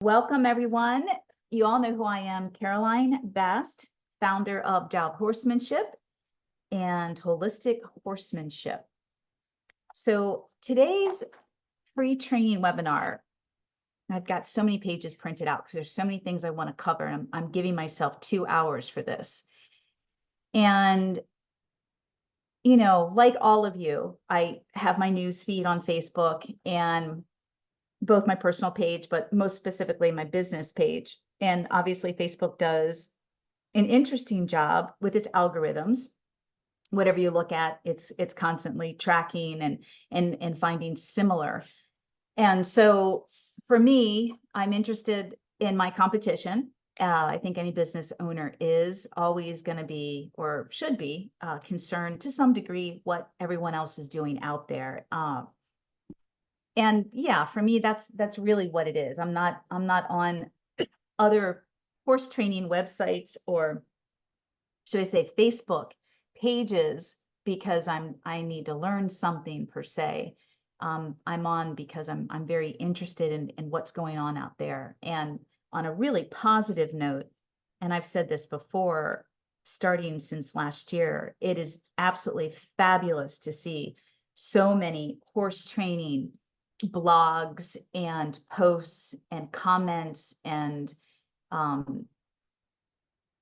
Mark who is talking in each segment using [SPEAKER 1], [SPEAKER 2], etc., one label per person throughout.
[SPEAKER 1] Welcome, everyone. You all know who I am, Caroline Beste, founder of Tao of Horsemanship and Holistic Horsemanship. So today's free training webinar, I've got so many pages printed out because there's so many things I want to cover. And I'm giving myself 2 hours for this. And, you know, like all of you, I have my news feed on Facebook and both my personal page, but most specifically my business page. And obviously Facebook does an interesting job with its algorithms. Whatever you look at, it's constantly tracking and finding similar. And so for me, I'm interested in my competition. I think any business owner is always going to be, or should be, concerned to some degree what everyone else is doing out there. And yeah, for me, that's really what it is. I'm not on other horse training websites, or should I say Facebook pages, because I need to learn something per se. I'm on because I'm very interested in what's going on out there. And on a really positive note, and I've said this before, starting since last year, it is absolutely fabulous to see so many horse training blogs and posts and comments and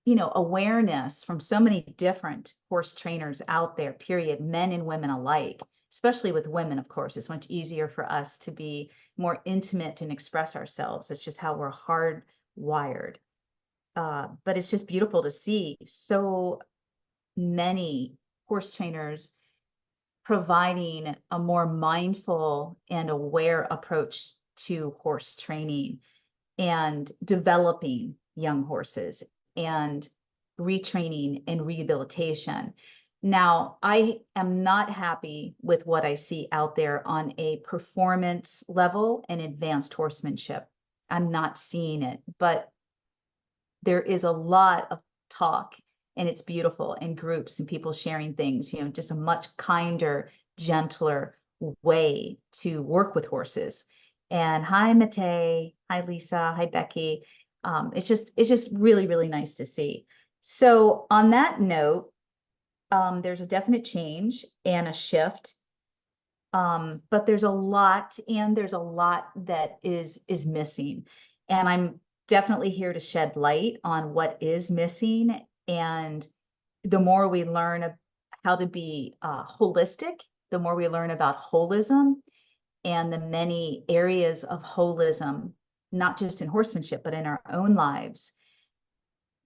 [SPEAKER 1] awareness from so many different horse trainers out there, period, men and women alike. Especially with women, of course, it's much easier for us to be more intimate and express ourselves. It's just how we're hardwired. But it's just beautiful to see so many horse trainers providing a more mindful and aware approach to horse training and developing young horses and retraining and rehabilitation. Now, I am not happy with what I see out there on a performance level and advanced horsemanship. I'm not seeing it, but there is a lot of talk, and it's beautiful, in groups and people sharing things, just a much kinder, gentler way to work with horses. And hi, Mate. Hi, Lisa. Hi, Becky. It's just really, really nice to see. So on that note, there's a definite change and a shift. But there's a lot that is missing. And I'm definitely here to shed light on what is missing. And the more we learn how to be holistic, the more we learn about holism and the many areas of holism, not just in horsemanship, but in our own lives,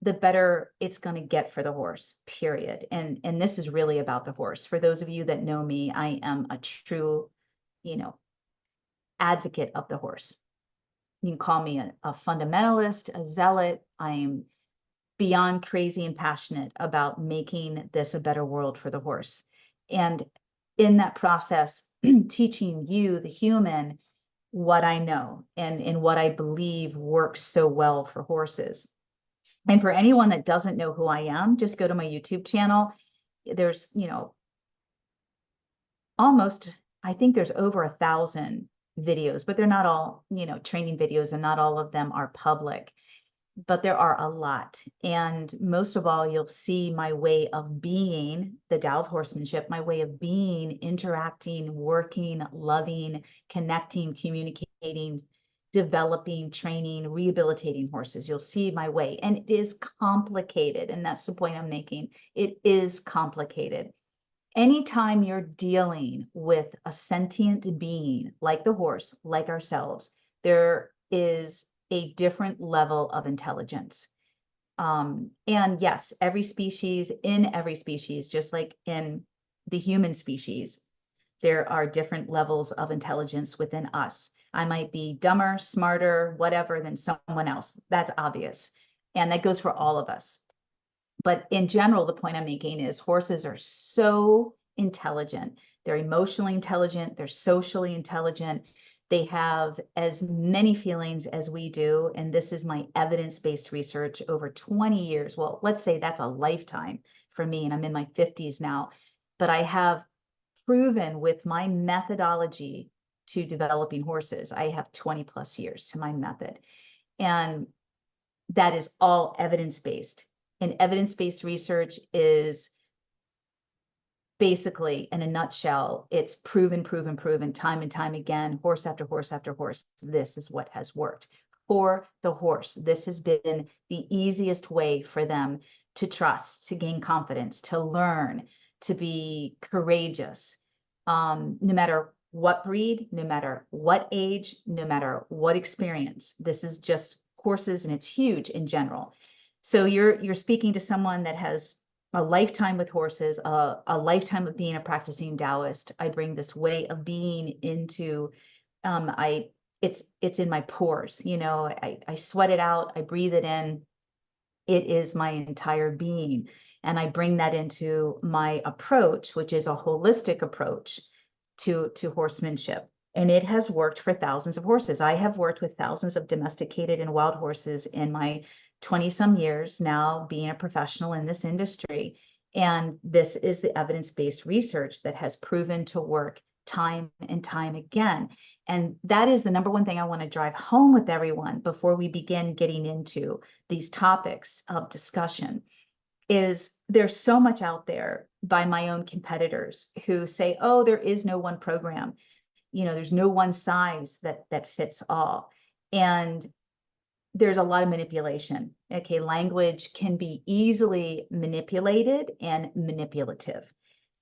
[SPEAKER 1] the better it's going to get for the horse, period. And this is really about the horse. For those of you that know me, I am a true, advocate of the horse. You can call me a fundamentalist, a zealot. I'm beyond crazy and passionate about making this a better world for the horse. And in that process, teaching you, the human, what I know and what I believe works so well for horses. And for anyone that doesn't know who I am, just go to my YouTube channel. There's, almost, I think there's over 1,000 videos, but they're not all, training videos, and not all of them are public, but there are a lot. And most of all, you'll see my way of being, the Tao of Horsemanship, my way of being, interacting, working, loving, connecting, communicating, developing, training, rehabilitating horses. You'll see my way. And it is complicated. And that's the point I'm making. It is complicated. Anytime you're dealing with a sentient being like the horse, like ourselves, there is a different level of intelligence. And yes, in every species, just like in the human species, there are different levels of intelligence within us. I might be dumber, smarter, whatever than someone else. That's obvious. And that goes for all of us. But in general, the point I'm making is horses are so intelligent. They're emotionally intelligent. They're socially intelligent. They have as many feelings as we do. And this is my evidence-based research over 20 years. Well, let's say that's a lifetime for me, and I'm in my 50s now. But I have proven with my methodology to developing horses, I have 20 plus years to my method. And that is all evidence-based. And evidence-based research is basically, in a nutshell, it's proven, proven, proven, time and time again, horse after horse after horse. This is what has worked for the horse. This has been the easiest way for them to trust, to gain confidence, to learn, to be courageous, no matter what breed, no matter what age, no matter what experience. This is just horses, and it's huge in general. So you're speaking to someone that has a lifetime with horses, a lifetime of being a practicing Taoist. I bring this way of being into, it's in my pores, you know, I sweat it out, I breathe it in. It is my entire being. And I bring that into my approach, which is a holistic approach to horsemanship. And it has worked for thousands of horses. I have worked with thousands of domesticated and wild horses in my 20-some years now being a professional in this industry. And this is the evidence-based research that has proven to work time and time again. And that is the number one thing I want to drive home with everyone before we begin getting into these topics of discussion. Is there's so much out there by my own competitors who say, oh, there is no one program. You know, there's no one size that fits all. And there's a lot of manipulation. Okay, language can be easily manipulated and manipulative.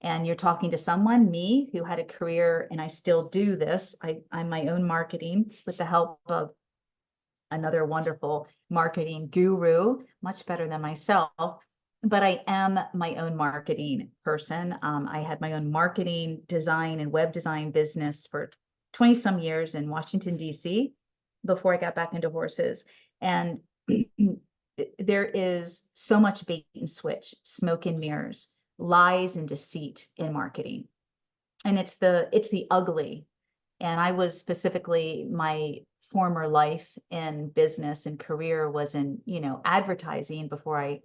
[SPEAKER 1] And you're talking to someone, me, who had a career, and I still do this. I'm my own marketing with the help of another wonderful marketing guru, much better than myself. But I am my own marketing person. I had my own marketing, design, and web design business for 20-some years in Washington, D.C. before I got back into horses. And there is so much bait and switch, smoke and mirrors, lies and deceit in marketing. And it's the ugly. And I was specifically, my former life in business and career was in, you know, advertising before I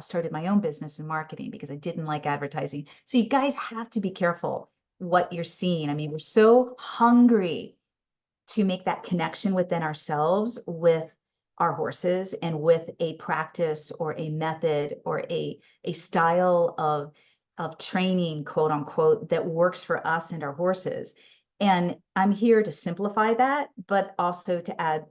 [SPEAKER 1] started my own business in marketing, because I didn't like advertising. So you guys have to be careful what you're seeing. I mean, we're so hungry to make that connection within ourselves with our horses and with a practice or a method or a style of training, quote unquote, that works for us and our horses. And I'm here to simplify that, but also to add,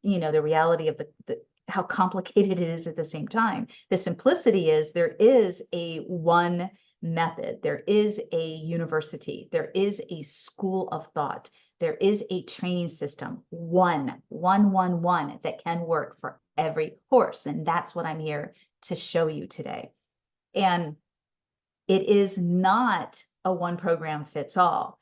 [SPEAKER 1] you know, the reality of the how complicated it is at the same time. The simplicity is there is a one method, there is a university, there is a school of thought, there is a training system, one that can work for every horse. And that's what I'm here to show you today. And it is not a one program fits all.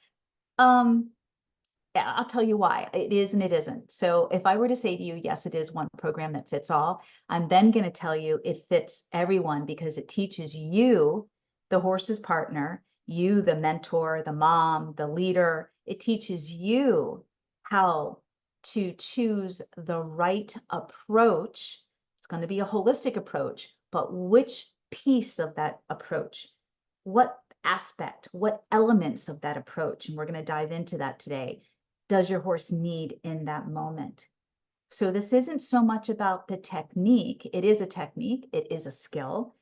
[SPEAKER 1] Yeah, I'll tell you why. It is and it isn't. So if I were to say to you, yes, it is one program that fits all, I'm then going to tell you it fits everyone, because it teaches you, the horse's partner, you, the mentor, the mom, the leader. It teaches you how to choose the right approach. It's going to be a holistic approach, but which piece of that approach, what aspect, what elements of that approach, and we're going to dive into that today, does your horse need in that moment? So this isn't so much about the technique. It is a technique, it is a skill.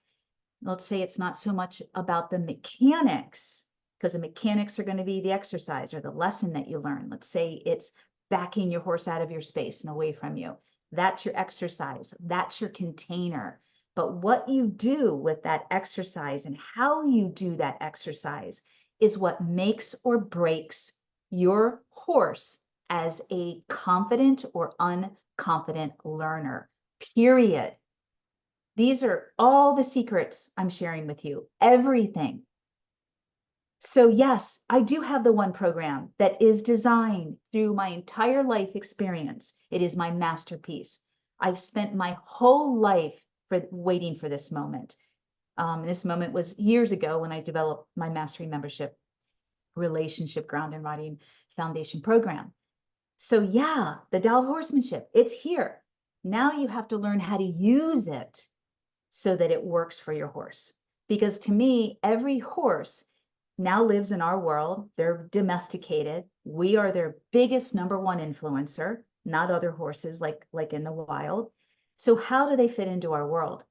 [SPEAKER 1] Let's say it's not so much about the mechanics, because the mechanics are going to be the exercise or the lesson that you learn. Let's say it's backing your horse out of your space and away from you. That's your exercise, that's your container. But what you do with that exercise and how you do that exercise is what makes or breaks your horse as a confident or unconfident learner, period. These are all the secrets I'm sharing with you, everything. So yes, I do have the one program that is designed through my entire life experience. It is my masterpiece. I've spent my whole life waiting for this moment. This moment was years ago when I developed my mastery membership relationship ground and riding foundation program. So yeah, the Tao of Horsemanship, it's here. Now you have to learn how to use it so that it works for your horse. Because to me, every horse now lives in our world. They're domesticated. We are their biggest number one influencer. not other horses like in the wild. So how do they fit into our world?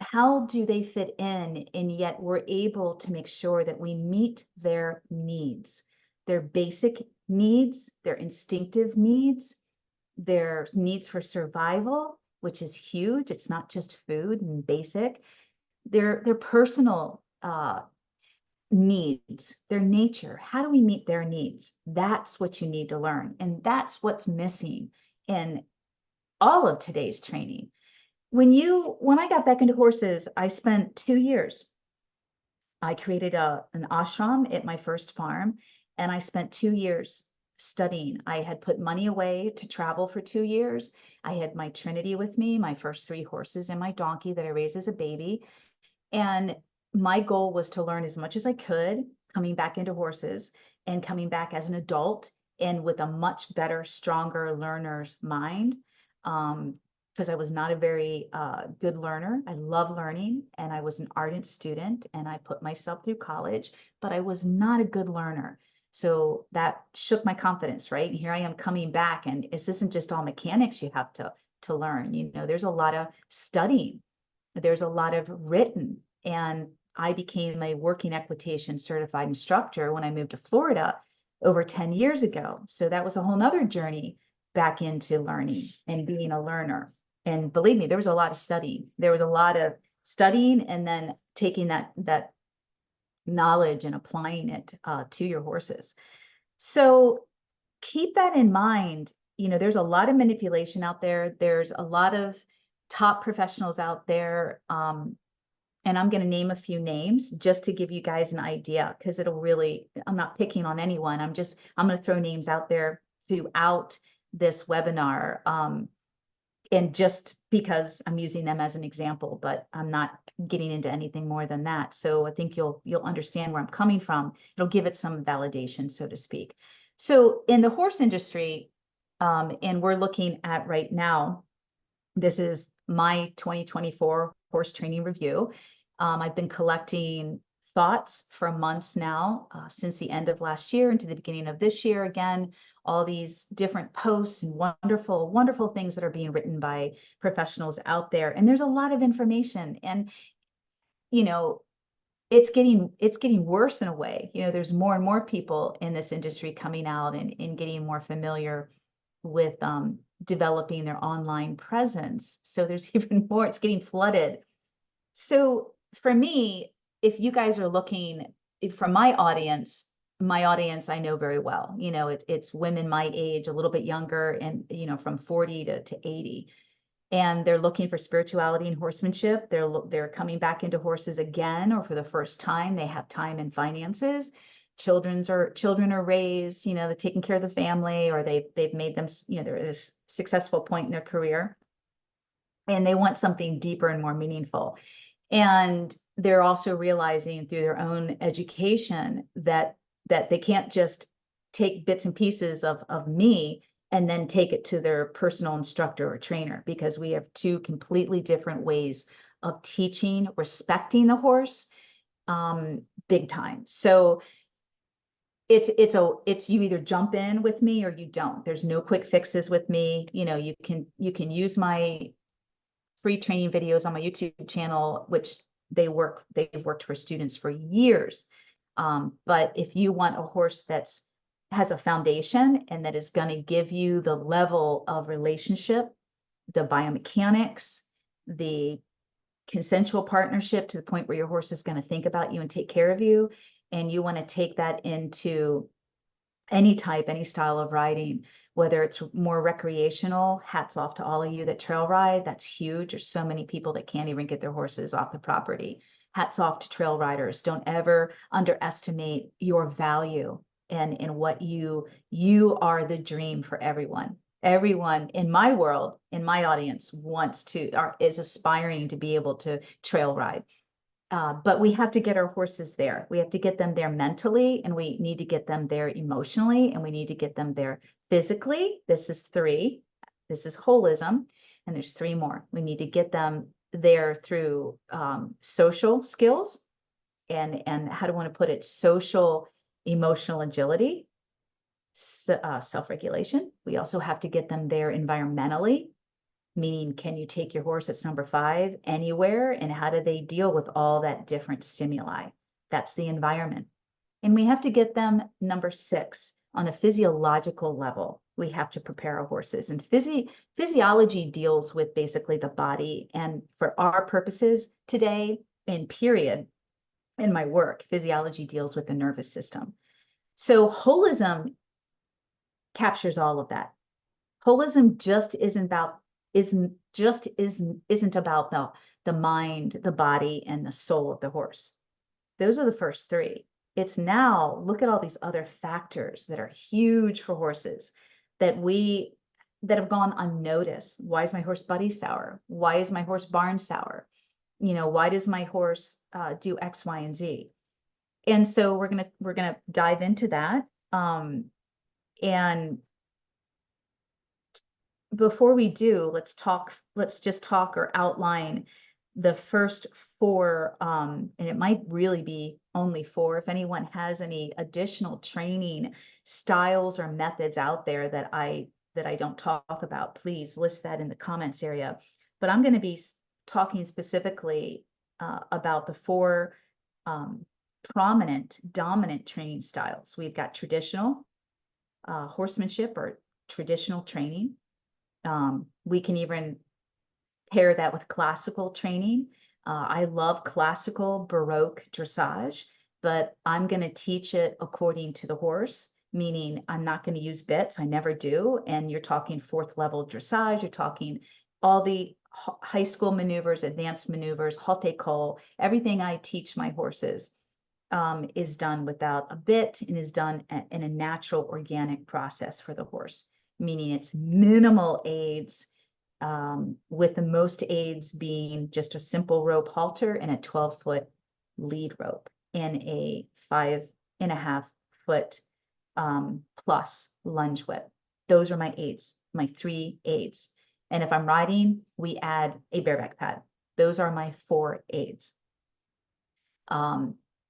[SPEAKER 1] How do they fit in, and yet we're able to make sure that we meet their needs, their basic needs, their instinctive needs, their needs for survival, which is huge. It's not just food and basic, their personal needs, their nature. How do we meet their needs? That's what you need to learn. And that's what's missing in all of today's training. When I got back into horses, I spent 2 years. I created an ashram at my first farm, and I spent 2 years studying. I had put money away to travel for 2 years. I had my Trinity with me, my first 3 horses, and my donkey that I raised as a baby. And my goal was to learn as much as I could coming back into horses and coming back as an adult and with a much better, stronger learner's mind. Because I was not a very good learner. I love learning, and I was an ardent student, and I put myself through college, but I was not a good learner. So that shook my confidence, right? And here I am coming back, and this isn't just all mechanics you have to learn. You know, there's a lot of studying, there's a lot of written, and I became a working equitation certified instructor when I moved to Florida over 10 years ago. So that was a whole nother journey back into learning and being a learner. And believe me, there was a lot of studying. There was a lot of studying and then taking that knowledge and applying it to your horses. So keep that in mind. You know, there's a lot of manipulation out there. There's a lot of top professionals out there. And I'm going to name a few names just to give you guys an idea, because it'll really, I'm not picking on anyone. I'm going to throw names out there throughout this webinar. And just because I'm using them as an example, but I'm not getting into anything more than that. So I think you'll understand where I'm coming from. It'll give it some validation, so to speak. So in the horse industry, and we're looking at right now, this is my 2024 horse training review. I've been collecting thoughts for months now, since the end of last year into the beginning of this year. Again, all these different posts and wonderful, wonderful things that are being written by professionals out there. And there's a lot of information, and, you know, it's getting worse in a way. You know, there's more and more people in this industry coming out and getting more familiar with developing their online presence. So there's even more, it's getting flooded. So for me, if you guys are looking for my audience I know very well. You know, it's women my age, a little bit younger, and, you know, from 40 to 80. And they're looking for spirituality and horsemanship. They're coming back into horses again, or for the first time. They have time and finances. Children are raised, you know, they're taking care of the family, or they've made them, you know, they're at a successful point in their career, and they want something deeper and more meaningful. And they're also realizing through their own education that they can't just take bits and pieces of me and then take it to their personal instructor or trainer, because we have two completely different ways of teaching, respecting the horse, big time. So it's you either jump in with me or you don't. There's no quick fixes with me. You know, you can use my free training videos on my YouTube channel, which they've worked for students for years. But if you want a horse has a foundation and that is going to give you the level of relationship, the biomechanics, the consensual partnership to the point where your horse is going to think about you and take care of you, and you want to take that into any style of riding, whether it's more recreational, hats off to all of you that trail ride. That's huge. There's so many people that can't even get their horses off the property. Hats off to trail riders. Don't ever underestimate your value and what you are the dream for everyone. Everyone in my world, in my audience, is aspiring to be able to trail ride. But we have to get our horses there. We have to get them there mentally, and we need to get them there emotionally, and we need to get them there physically. This is 3. This is holism, and there's 3 more. We need to get them there through social skills and how do I want to put it? Social emotional agility, self-regulation. We also have to get them there environmentally, meaning can you take your horse that's number 5 anywhere, and how do they deal with all that different stimuli? That's the environment. And we have to get them number 6 on a physiological level. We have to prepare our horses. And physiology deals with basically the body. And for our purposes today, in period, in my work, physiology deals with the nervous system. So holism captures all of that. Holism just isn't about isn't about the mind, the body, and the soul of the horse. Those are the first 3. It's now, look at all these other factors that are huge for horses that have gone unnoticed. Why is my horse buddy sour? Why is my horse barn sour? Why does my horse do X, Y, and Z? And so we're gonna dive into that. And before we do, let's just talk or outline the first 4, and it might really be only 4. If anyone has any additional training styles or methods out there that I don't talk about, please list that in the comments area. But I'm going to be talking specifically about the 4 prominent, dominant training styles. We've got traditional horsemanship or traditional training. We can even pair that with classical training. I love classical Baroque dressage, but I'm going to teach it according to the horse, meaning I'm not going to use bits. I never do. And you're talking 4th level dressage. You're talking all the high school maneuvers, advanced maneuvers, haute col. Everything I teach my horses is done without a bit and is done in a natural, organic process for the horse, meaning it's minimal aids, with the most aids being just a simple rope halter and a 12-foot lead rope and a 5.5-foot plus lunge whip. Those are my aids, my 3 aids. And if I'm riding, we add a bareback pad. Those are my 4 aids.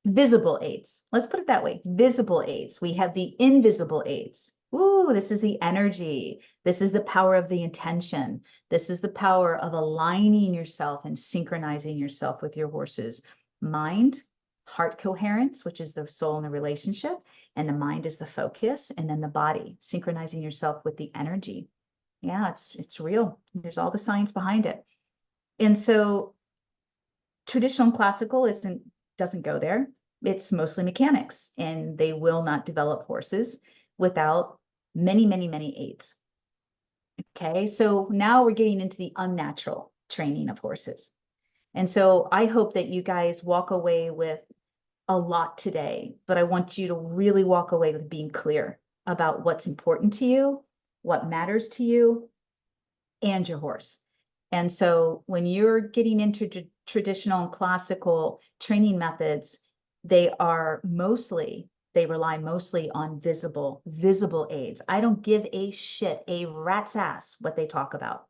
[SPEAKER 1] Visible aids. Let's put it that way. Visible aids. We have the invisible aids. Ooh, this is the energy. This is the power of the intention. This is the power of aligning yourself and synchronizing yourself with your horse's mind, heart coherence, which is the soul in the relationship, and the mind is the focus, and then the body, synchronizing yourself with the energy. Yeah, it's real. There's all the science behind it. And so traditional and classical doesn't go there. It's mostly mechanics, and they will not develop horses without many, many, many aids. Okay, so now we're getting into the unnatural training of horses. And so I hope that you guys walk away with a lot today, but I want you to really walk away with being clear about what's important to you, what matters to you, and your horse. And so when you're getting into traditional and classical training methods, they rely mostly on visible aids. I don't give a shit, a rat's ass, what they talk about.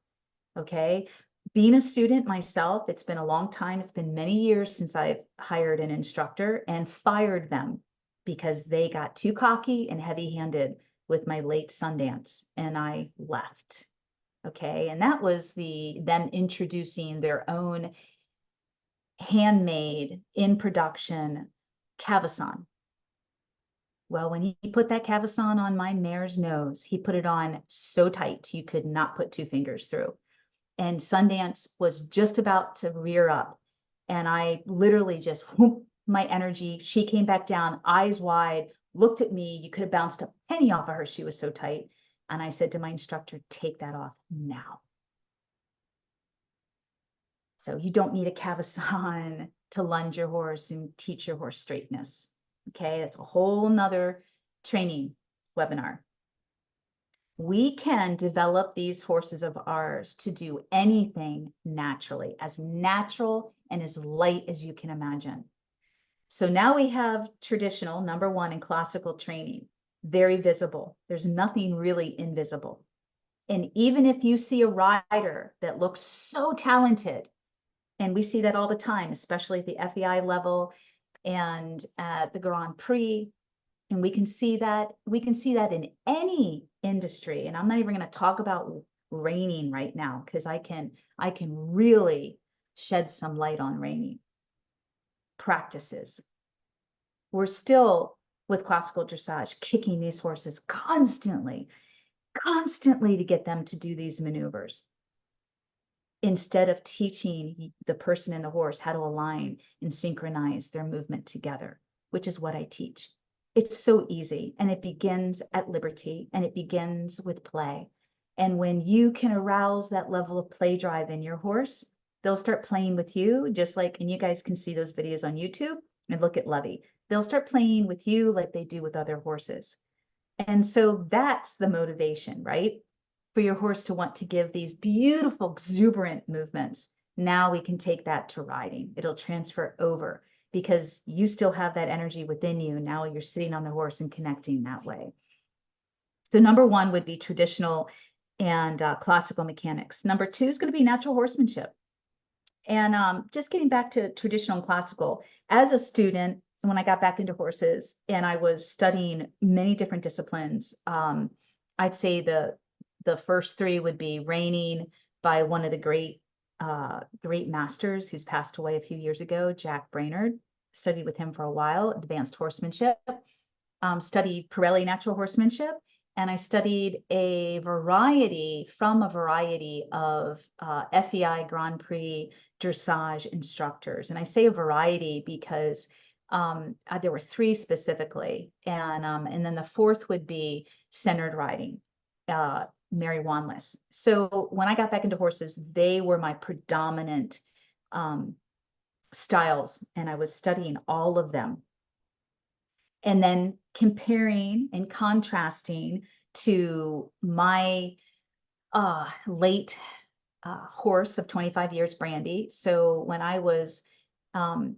[SPEAKER 1] Okay. Being a student myself, it's been a long time. It's been many years since I've hired an instructor and fired them because they got too cocky and heavy-handed with my late Sundance, and I left. Okay. And that was them introducing their own handmade in production cavesson. Well, when he put that cavesson on my mare's nose, he put it on so tight you could not put 2 fingers through. And Sundance was just about to rear up. And I literally just whoop, my energy. She came back down, eyes wide, looked at me. You could have bounced a penny off of her. She was so tight. And I said to my instructor, take that off now. So you don't need a cavesson to lunge your horse and teach your horse straightness. Okay, that's a whole nother training webinar. We can develop these horses of ours to do anything naturally, as natural and as light as you can imagine. So now we have traditional, number 1, in classical training, very visible. There's nothing really invisible. And even if you see a rider that looks so talented, and we see that all the time, especially at the FEI level and at the Grand Prix, And we can see that in any industry. And I'm not even going to talk about reining right now, because I can really shed some light on reining practices. We're still, with classical dressage, kicking these horses constantly to get them to do these maneuvers, instead of teaching the person and the horse how to align and synchronize their movement together, which is what I teach. It's so easy, and it begins at liberty, and it begins with play. And when you can arouse that level of play drive in your horse, they'll start playing with you, just like, and you guys can see those videos on YouTube and look at Lovey. They'll start playing with you like they do with other horses. And so that's the motivation, right? For your horse to want to give these beautiful, exuberant movements. Now we can take that to riding. It'll transfer over because you still have that energy within you. Now you're sitting on the horse and connecting that way. So number one would be traditional and classical mechanics. Number two is going to be natural horsemanship. And just getting back to traditional and classical, as a student, when I got back into horses and I was studying many different disciplines, I'd say the first three would be reining by one of the great masters who's passed away a few years ago, Jack Brainerd. Studied with him for a while, advanced horsemanship. Studied Pirelli natural horsemanship, and I studied a variety of FEI Grand Prix dressage instructors. And I say a variety because there were three specifically, and then the fourth would be centered riding, Mary Wanless. So when I got back into horses, they were my predominant styles, and I was studying all of them. And then comparing and contrasting to my late horse of 25 years, Brandy. So when I was,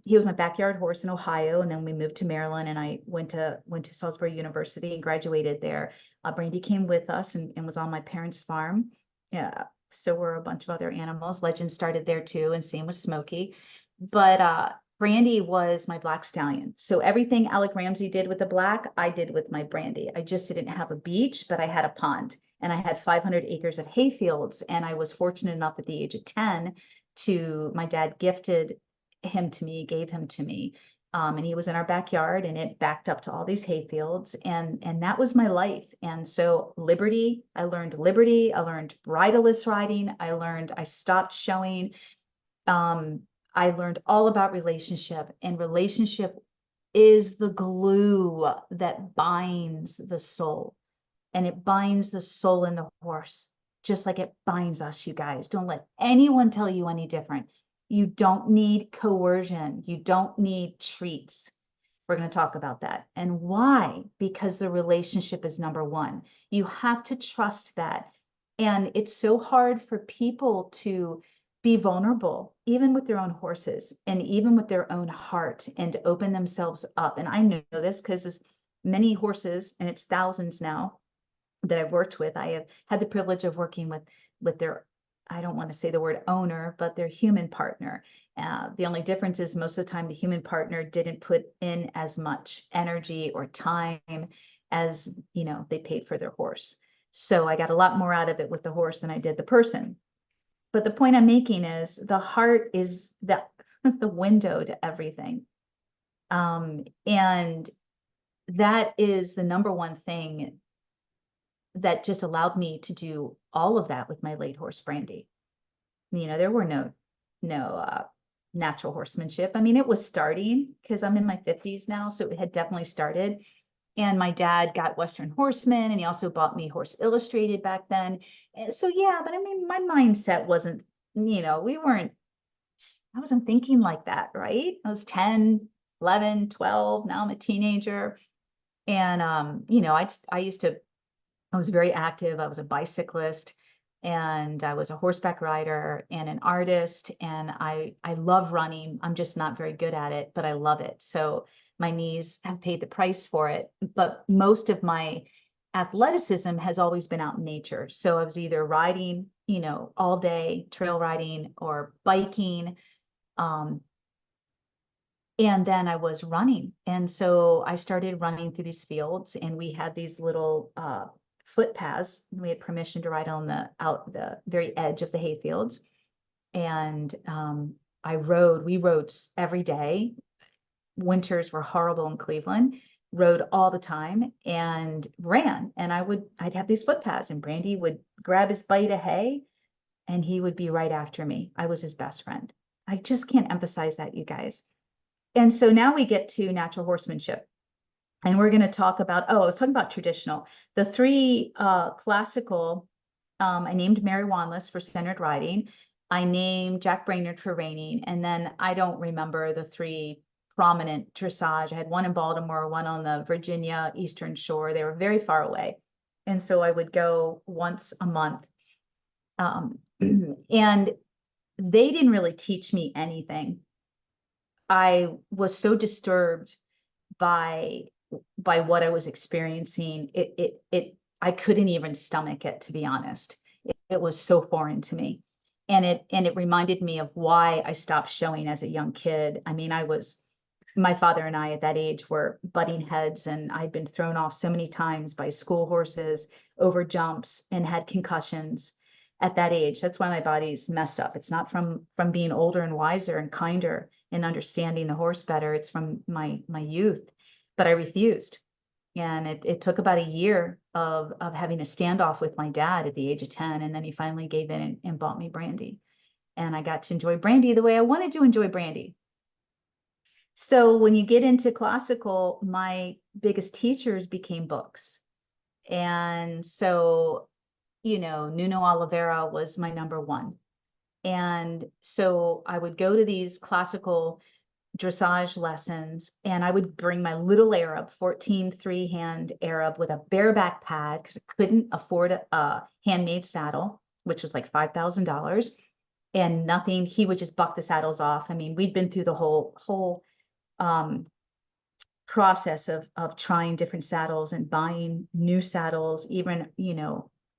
[SPEAKER 1] he was my backyard horse in Ohio, and then we moved to Maryland, and I went to Salisbury University and graduated there. Brandy came with us and was on my parents' farm. Yeah, so were a bunch of other animals. Legend started there too, and same with Smokey. But Brandy was my black stallion. So everything Alec Ramsey did with the black, I did with my Brandy. I just didn't have a beach, but I had a pond, and I had 500 acres of hay fields. And I was fortunate enough at the age of 10 my dad gifted him to me, gave him to me. And he was in our backyard, and it backed up to all these hay fields. And that was my life. And so I learned bridleless riding. I stopped showing. I learned all about relationship, and relationship is the glue that binds the soul, and it binds the soul in the horse, just like it binds us, you guys. Don't let anyone tell you any different. You don't need coercion. You don't need treats. We're going to talk about that. And why? Because the relationship is number one. You have to trust that. And it's so hard for people to be vulnerable, even with their own horses and even with their own heart, and to open themselves up. And I know this because as many horses, and it's thousands now that I've worked with, I have had the privilege of working with their, I don't want to say the word owner, but their human partner. The only difference is most of the time the human partner didn't put in as much energy or time as, they paid for their horse. So I got a lot more out of it with the horse than I did the person. But the point I'm making is the heart is the window to everything. And that is the number one thing that just allowed me to do all of that with my late horse, Brandy. There were no natural horsemanship. I mean, it was starting because I'm in my 50s now, so it had definitely started. And my dad got Western Horseman, and he also bought me Horse Illustrated back then. So yeah, but I mean, my mindset wasn't, I wasn't thinking like that, right? I was 10, 11, 12. Now I'm a teenager. And, I was very active. I was a bicyclist, and I was a horseback rider and an artist. And I love running. I'm just not very good at it, but I love it. So my knees have paid the price for it. But most of my athleticism has always been out in nature. So I was either riding, all day, trail riding, or biking. And then I was running. And so I started running through these fields, and we had these little footpaths. We had permission to ride on the very edge of the hay fields. And we rode every day. Winters were horrible in Cleveland, rode all the time and ran. And I'd have these footpaths, and Brandy would grab his bite of hay and he would be right after me. I was his best friend. I just can't emphasize that, you guys. And so now we get to natural horsemanship. And we're going to talk about, I was talking about traditional. The three classical, I named Mary Wanless for centered riding. I named Jack Brainerd for reining. And then I don't remember the three prominent dressage. I had one in Baltimore, one on the Virginia Eastern Shore. They were very far away. And so I would go once a month. And they didn't really teach me anything. I was so disturbed by what I was experiencing. I couldn't even stomach it, to be honest. It was so foreign to me. And it reminded me of why I stopped showing as a young kid. I mean, my father and I at that age were butting heads, and I'd been thrown off so many times by school horses over jumps and had concussions at that age. That's why my body's messed up. It's not from being older and wiser and kinder and understanding the horse better. It's from my youth. But I refused. And it took about a year of having a standoff with my dad at the age of 10. And then he finally gave in and bought me Brandy. And I got to enjoy Brandy the way I wanted to enjoy Brandy. So when you get into classical, my biggest teachers became books. And so, Nuno Oliveira was my number one. And so I would go to these classical dressage lessons, and I would bring my little Arab, 14 3-hand Arab with a bareback pad, because I couldn't afford a handmade saddle, which was like $5,000, and nothing. He would just buck the saddles off. I mean, we'd been through the whole process of trying different saddles and buying new saddles, even,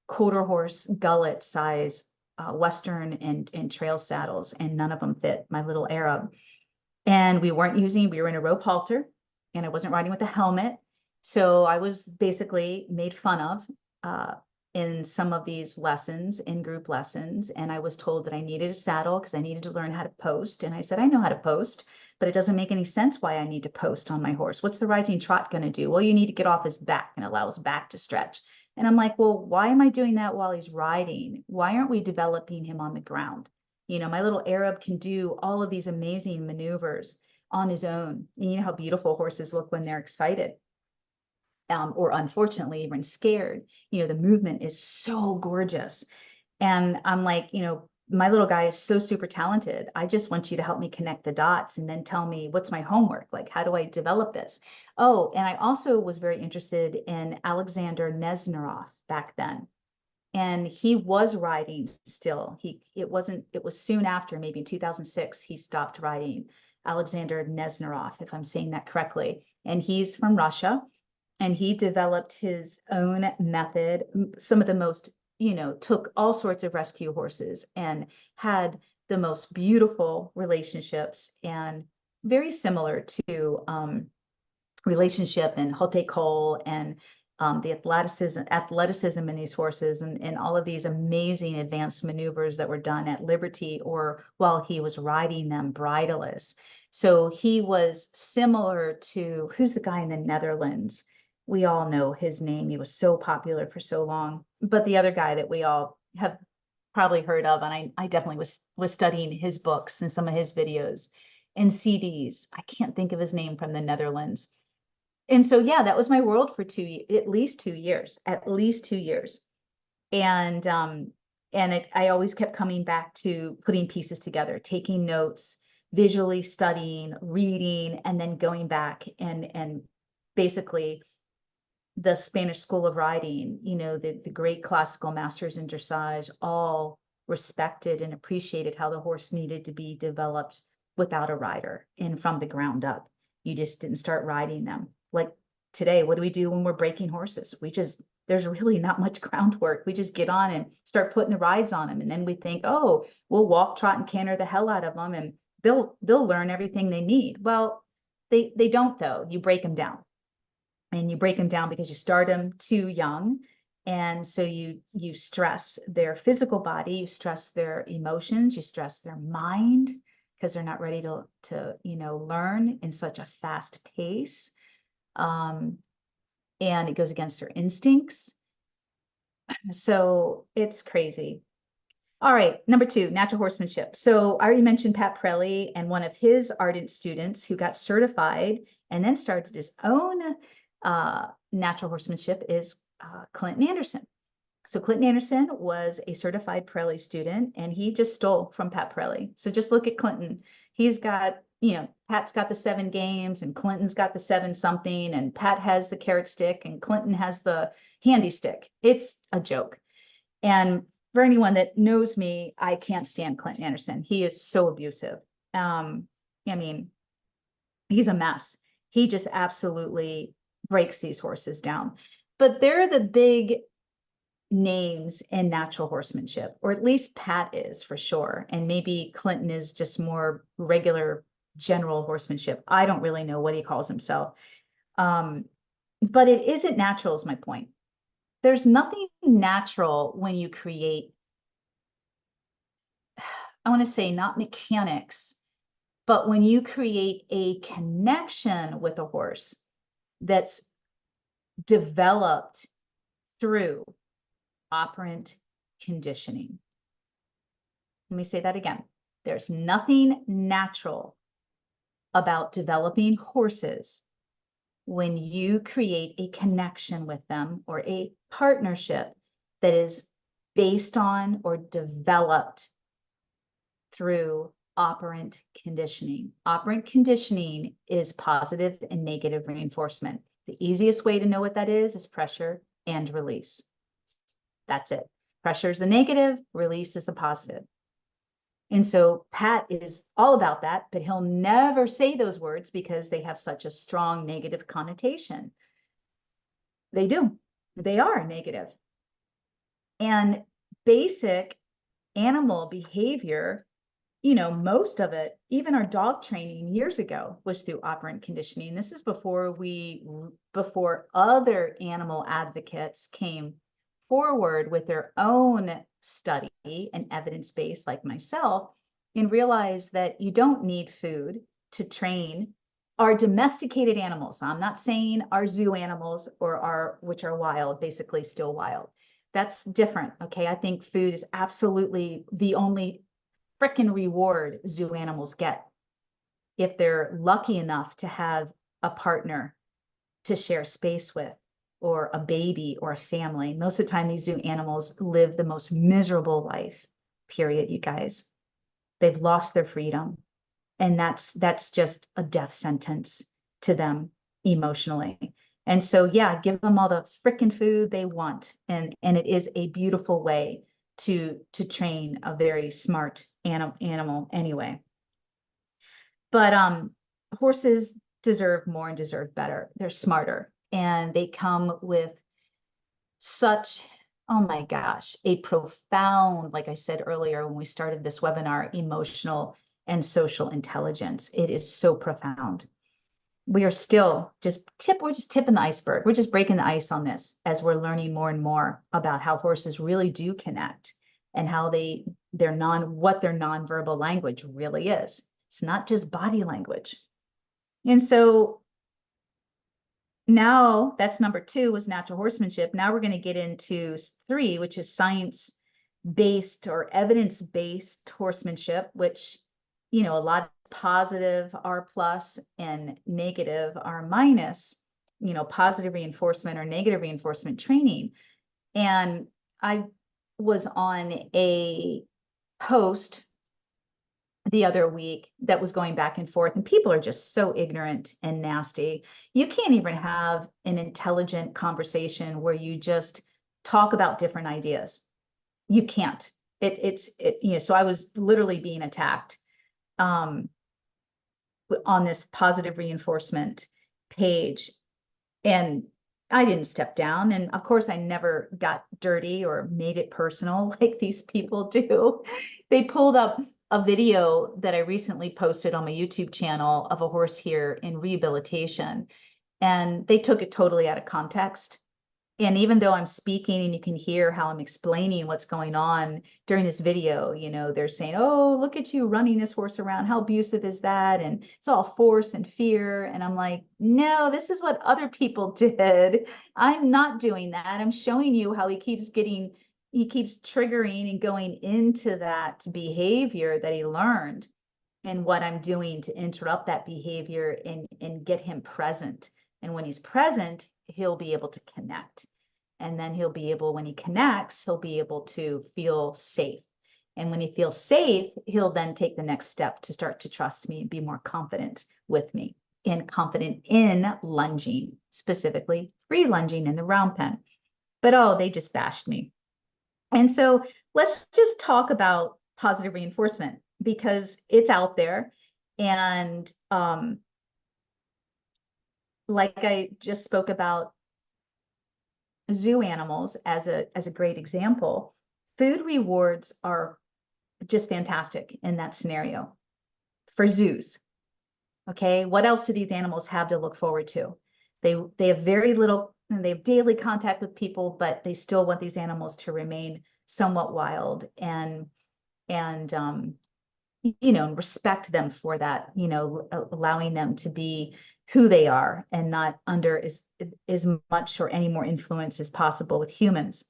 [SPEAKER 1] quarter horse gullet size Western and trail saddles, and none of them fit my little Arab. And we were in a rope halter, and I wasn't riding with a helmet. So I was basically made fun of in some of these lessons, in group lessons. And I was told that I needed a saddle because I needed to learn how to post. And I said, I know how to post, but it doesn't make any sense why I need to post on my horse. What's the rising trot going to do? Well, you need to get off his back and allow his back to stretch. And I'm like, well, why am I doing that while he's riding? Why aren't we developing him on the ground? My little Arab can do all of these amazing maneuvers on his own. And you know how beautiful horses look when they're excited, or unfortunately even scared. The movement is so gorgeous. And I'm like, my little guy is so super talented. I just want you to help me connect the dots and then tell me what's my homework. Like, how do I develop this? Oh, and I also was very interested in Alexander Nesnarov back then. And he was riding still. It was soon after, maybe in 2006, he stopped riding. Alexander Nesnarov, if I'm saying that correctly. And he's from Russia, and he developed his own method. Some of the most, took all sorts of rescue horses and had the most beautiful relationships, and very similar to relationship and haute école and the athleticism in these horses, and all of these amazing advanced maneuvers that were done at liberty or while he was riding them bridleless. So he was similar to, who's the guy in the Netherlands? We all know his name. He was so popular for so long. But the other guy that we all have probably heard of, and I definitely was studying his books and some of his videos and CDs. I can't think of his name, from the Netherlands. And so, yeah, that was my world for at least 2 years, And I always kept coming back to putting pieces together, taking notes, visually studying, reading, and then going back and basically the Spanish School of Riding, the great classical masters in dressage all respected and appreciated how the horse needed to be developed without a rider and from the ground up. You just didn't start riding them. Like today, what do we do when we're breaking horses? There's really not much groundwork. We just get on and start putting the rides on them. And then we think, oh, we'll walk, trot, and canter the hell out of them, and they'll learn everything they need. Well, They don't though. You break them down, and you break them down because you start them too young. And so you stress their physical body, you stress their emotions, you stress their mind, because they're not ready to learn in such a fast pace. And it goes against their instincts. So it's crazy. All right, number 2, natural horsemanship. So I already mentioned Pat Prelli and one of his ardent students who got certified and then started his own natural horsemanship is Clinton Anderson. So Clinton Anderson was a certified Prelli student, and he just stole from Pat Prelli. So just look at Clinton. He's got, Pat's got the 7 games, and Clinton's got the 7 something, and Pat has the carrot stick, and Clinton has the handy stick. It's a joke. And for anyone that knows me, I can't stand Clinton Anderson. He is so abusive. I mean, he's a mess. He just absolutely breaks these horses down. But they're the big names in natural horsemanship, or at least Pat is for sure. And maybe Clinton is just more regular general horsemanship. I don't really know what he calls himself. But it isn't natural is my point. There's nothing natural when you create, I want to say not mechanics, but when you create a connection with a horse that's developed through operant conditioning. Let me say that again. There's nothing natural about developing horses when you create a connection with them or a partnership that is based on or developed through operant conditioning. Operant conditioning is positive and negative reinforcement. The easiest way to know what that is pressure and release. That's it. Pressure is the negative, release is the positive. And so Pat is all about that, but he'll never say those words because they have such a strong negative connotation. They do. They are negative. And basic animal behavior, most of it, even our dog training years ago, was through operant conditioning. This is before other animal advocates came forward with their own study and evidence base, like myself, and realized that you don't need food to train our domesticated animals. I'm not saying our zoo animals or which are wild, basically still wild. That's different. Okay. I think food is absolutely the only frickin' reward zoo animals get if they're lucky enough to have a partner to share space with, or a baby or a family. Most of the time, these zoo animals live the most miserable life, period, you guys. They've lost their freedom. And that's just a death sentence to them emotionally. And so, yeah, give them all the frickin' food they want. And it is a beautiful way to train a very smart animal anyway. But horses deserve more and deserve better. They're smarter, and they come with such, oh my gosh, a profound, like I said earlier when we started this webinar, emotional and social intelligence. It is so profound. We are still we're just tipping the iceberg. We're just breaking the ice on this as we're learning more and more about how horses really do connect and how what their nonverbal language really is. It's not just body language. And so now that's number 2 was natural horsemanship. Now we're going to get into 3, which is science-based or evidence-based horsemanship, which, a lot of positive R plus and negative R minus, positive reinforcement or negative reinforcement training. And I was on a post the other week that was going back and forth, and people are just so ignorant and nasty. You can't even have an intelligent conversation where you just talk about different ideas. You can't. So I was literally being attacked on this positive reinforcement page, and I didn't step down. And of course, I never got dirty or made it personal like these people do. They pulled up a video that I recently posted on my YouTube channel of a horse here in rehabilitation, and they took it totally out of context. And even though I'm speaking and you can hear how I'm explaining what's going on during this video, they're saying, oh, look at you running this horse around. How abusive is that? And it's all force and fear. And I'm like, no, this is what other people did. I'm not doing that. I'm showing you how he keeps triggering and going into that behavior that he learned, and what I'm doing to interrupt that behavior and get him present. And when he's present, he'll be able to connect. And then when he connects, he'll be able to feel safe. And when he feels safe, he'll then take the next step to start to trust me and be more confident with me and confident in lunging, specifically free lunging in the round pen. But oh, they just bashed me. And so let's just talk about positive reinforcement, because it's out there. And like I just spoke about zoo animals as a great example, food rewards are just fantastic in that scenario for zoos. Okay, what else do these animals have to look forward to? They have very little, and they have daily contact with people, but they still want these animals to remain somewhat wild and respect them for that, allowing them to be who they are and not under as much or any more influence as possible with humans.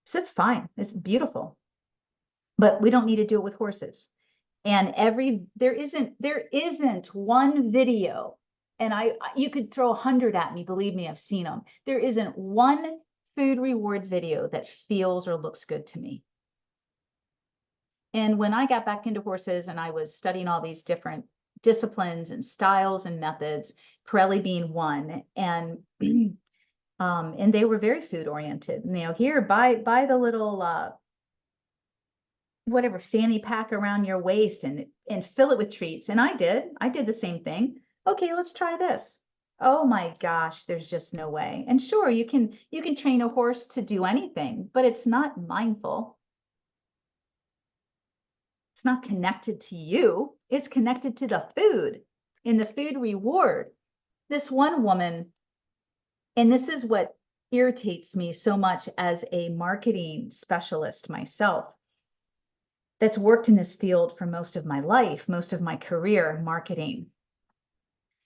[SPEAKER 1] So it's fine. It's beautiful. But we don't need to do it with horses. And there isn't one video, and you could throw 100 at me, believe me, I've seen them. There isn't one food reward video that feels or looks good to me. And when I got back into horses and I was studying all these different disciplines and styles and methods, Pirelli being one, and they were very food oriented. Here, buy the little whatever fanny pack around your waist and fill it with treats. And I did the same thing. Okay, let's try this. Oh my gosh, there's just no way. And sure, you can train a horse to do anything, but it's not mindful. It's not connected to you. It's connected to the food and the food reward. This one woman, and this is what irritates me so much as a marketing specialist myself, that's worked in this field for most of my life, most of my career, marketing.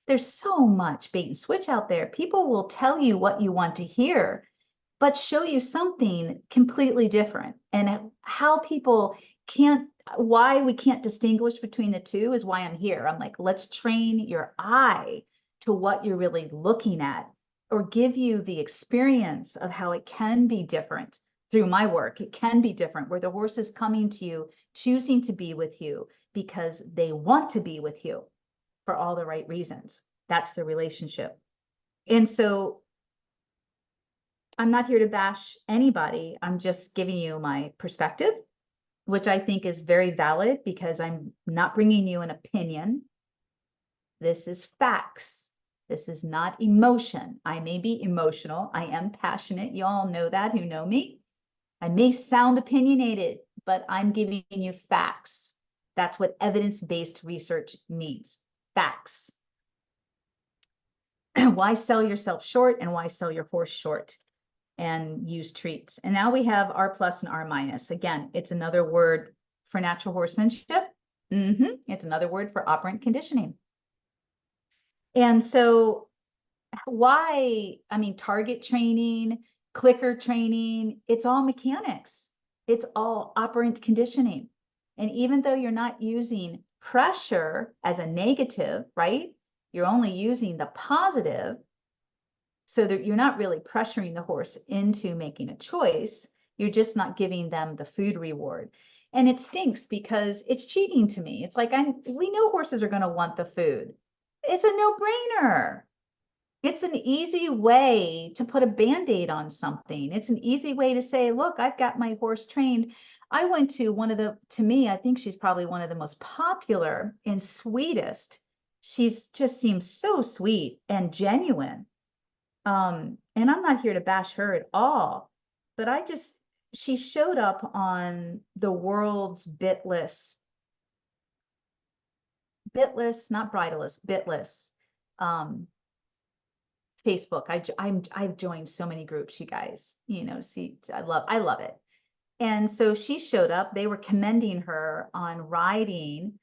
[SPEAKER 1] There's so much bait and switch out there. People will tell you what you want to hear, but show you something completely different. And why we can't distinguish between the two is why I'm here. I'm like, let's train your eye to what you're really looking at, or give you the experience of how it can be different through my work. It can be different, where the horse is coming to you, choosing to be with you because they want to be with you for all the right reasons. That's the relationship. And so I'm not here to bash anybody. I'm just giving you my perspective, which I think is very valid, because I'm not bringing you an opinion. This is facts. This is not emotion. I may be emotional. I am passionate. You all know that who know me. I may sound opinionated, but I'm giving you facts. That's what evidence-based research means. Facts. Why sell yourself short, and why sell your horse short and use treats? And now we have R plus and R minus. Again, it's another word for natural horsemanship. It's another word for operant conditioning. And so target training, clicker training, it's all mechanics. It's all operant conditioning. And even though you're not using pressure as a negative, right? You're only using the positive, so that you're not really pressuring the horse into making a choice. You're just not giving them the food reward. And it stinks, because it's cheating to me. It's like, we know horses are going to want the food. It's a no-brainer. It's an easy way to put a Band-Aid on something. It's an easy way to say, look, I've got my horse trained. I went to to me, I think she's probably one of the most popular and sweetest. She's just seems so sweet and genuine. And I'm not here to bash her at all, but she showed up on the world's bitless bitless, not bridleless, bitless Facebook. I've joined so many groups, you guys. See, I love it. And so she showed up. They were commending her on riding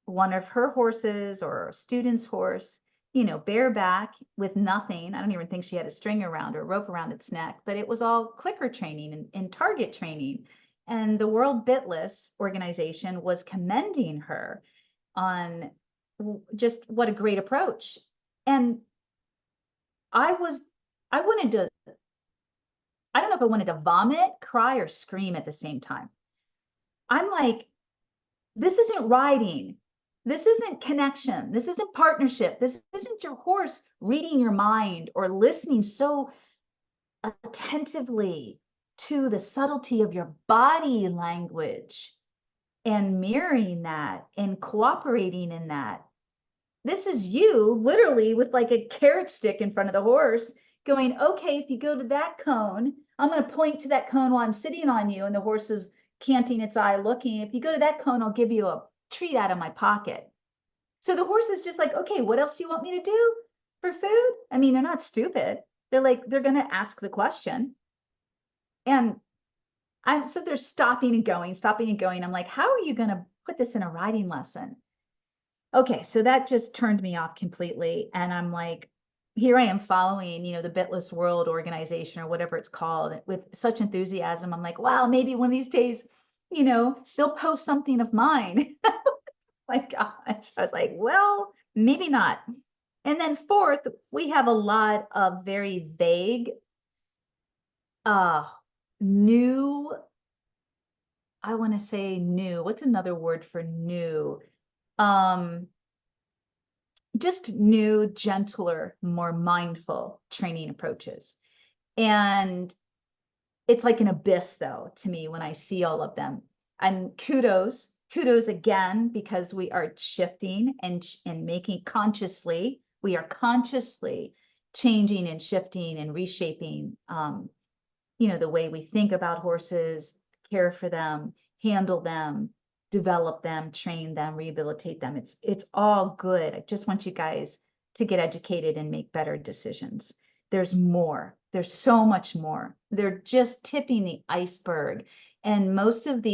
[SPEAKER 1] one of her horses or a student's horse, bareback with nothing. I don't even think she had a string around or a rope around its neck, but it was all clicker training and target training. And the World Bitless organization was commending her on just what a great approach. And I wanted to, I don't know if I wanted to vomit, cry, or scream at the same time. I'm like, this isn't riding. This isn't connection. This isn't partnership. This isn't your horse reading your mind or listening so attentively to the subtlety of your body language and mirroring that and cooperating in that. This is you literally with like a carrot stick in front of the horse going, okay, if you go to that cone, I'm going to point to that cone while I'm sitting on you. And the horse is canting its eye looking. If you go to that cone, I'll give you a treat out of my pocket. So the horse is just like, okay, what else do you want me to do for food? I mean, they're not stupid. They're like, they're going to ask the question. And so they're stopping and going. I'm like, how are you going to put this in a riding lesson? Okay, so that just turned me off completely. And I'm like, here I am following, the Bitless World organization or whatever it's called with such enthusiasm. I'm like, wow, maybe one of these days, they'll post something of mine. My gosh. I was like, well, maybe not. And then fourth, we have a lot of very vague, new, I want to say new. What's another word for new? Just new, gentler, more mindful training approaches. And it's like an abyss, though, to me when I see all of them. And kudos again, because we are shifting and making consciously, we are consciously changing and shifting and reshaping, the way we think about horses, care for them, handle them, develop them, train them, rehabilitate them. It's all good. I just want you guys to get educated and make better decisions. There's more. There's so much more. They're just tipping the iceberg. And most of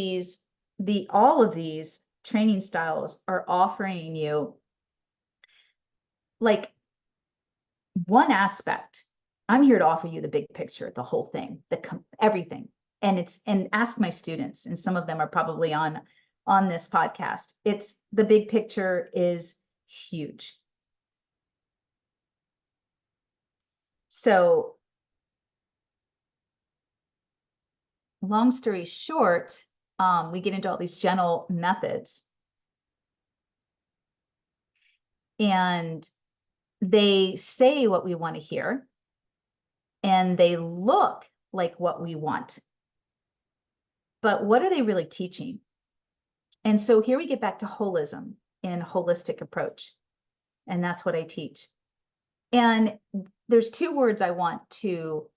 [SPEAKER 1] all of these training styles are offering you like one aspect. I'm here to offer you the big picture, the whole thing, everything. And ask my students, and some of them are probably on this podcast. It's the big picture is huge. So long story short, we get into all these gentle methods, and they say what we want to hear, and they look like what we want. But what are they really teaching? And so here we get back to holism and holistic approach. And that's what I teach. And there's two words I want you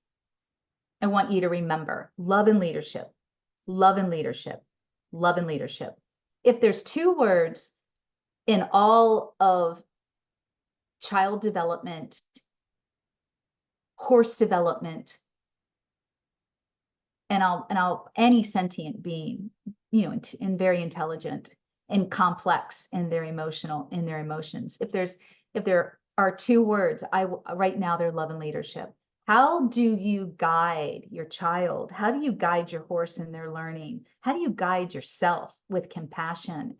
[SPEAKER 1] to remember: love and leadership, love and leadership, love and leadership. If there's two words in all of child development, horse development, and any sentient being, and very intelligent and complex in their emotions. If there are two words, right now they're love and leadership. How do you guide your child? How do you guide your horse in their learning? How do you guide yourself with compassion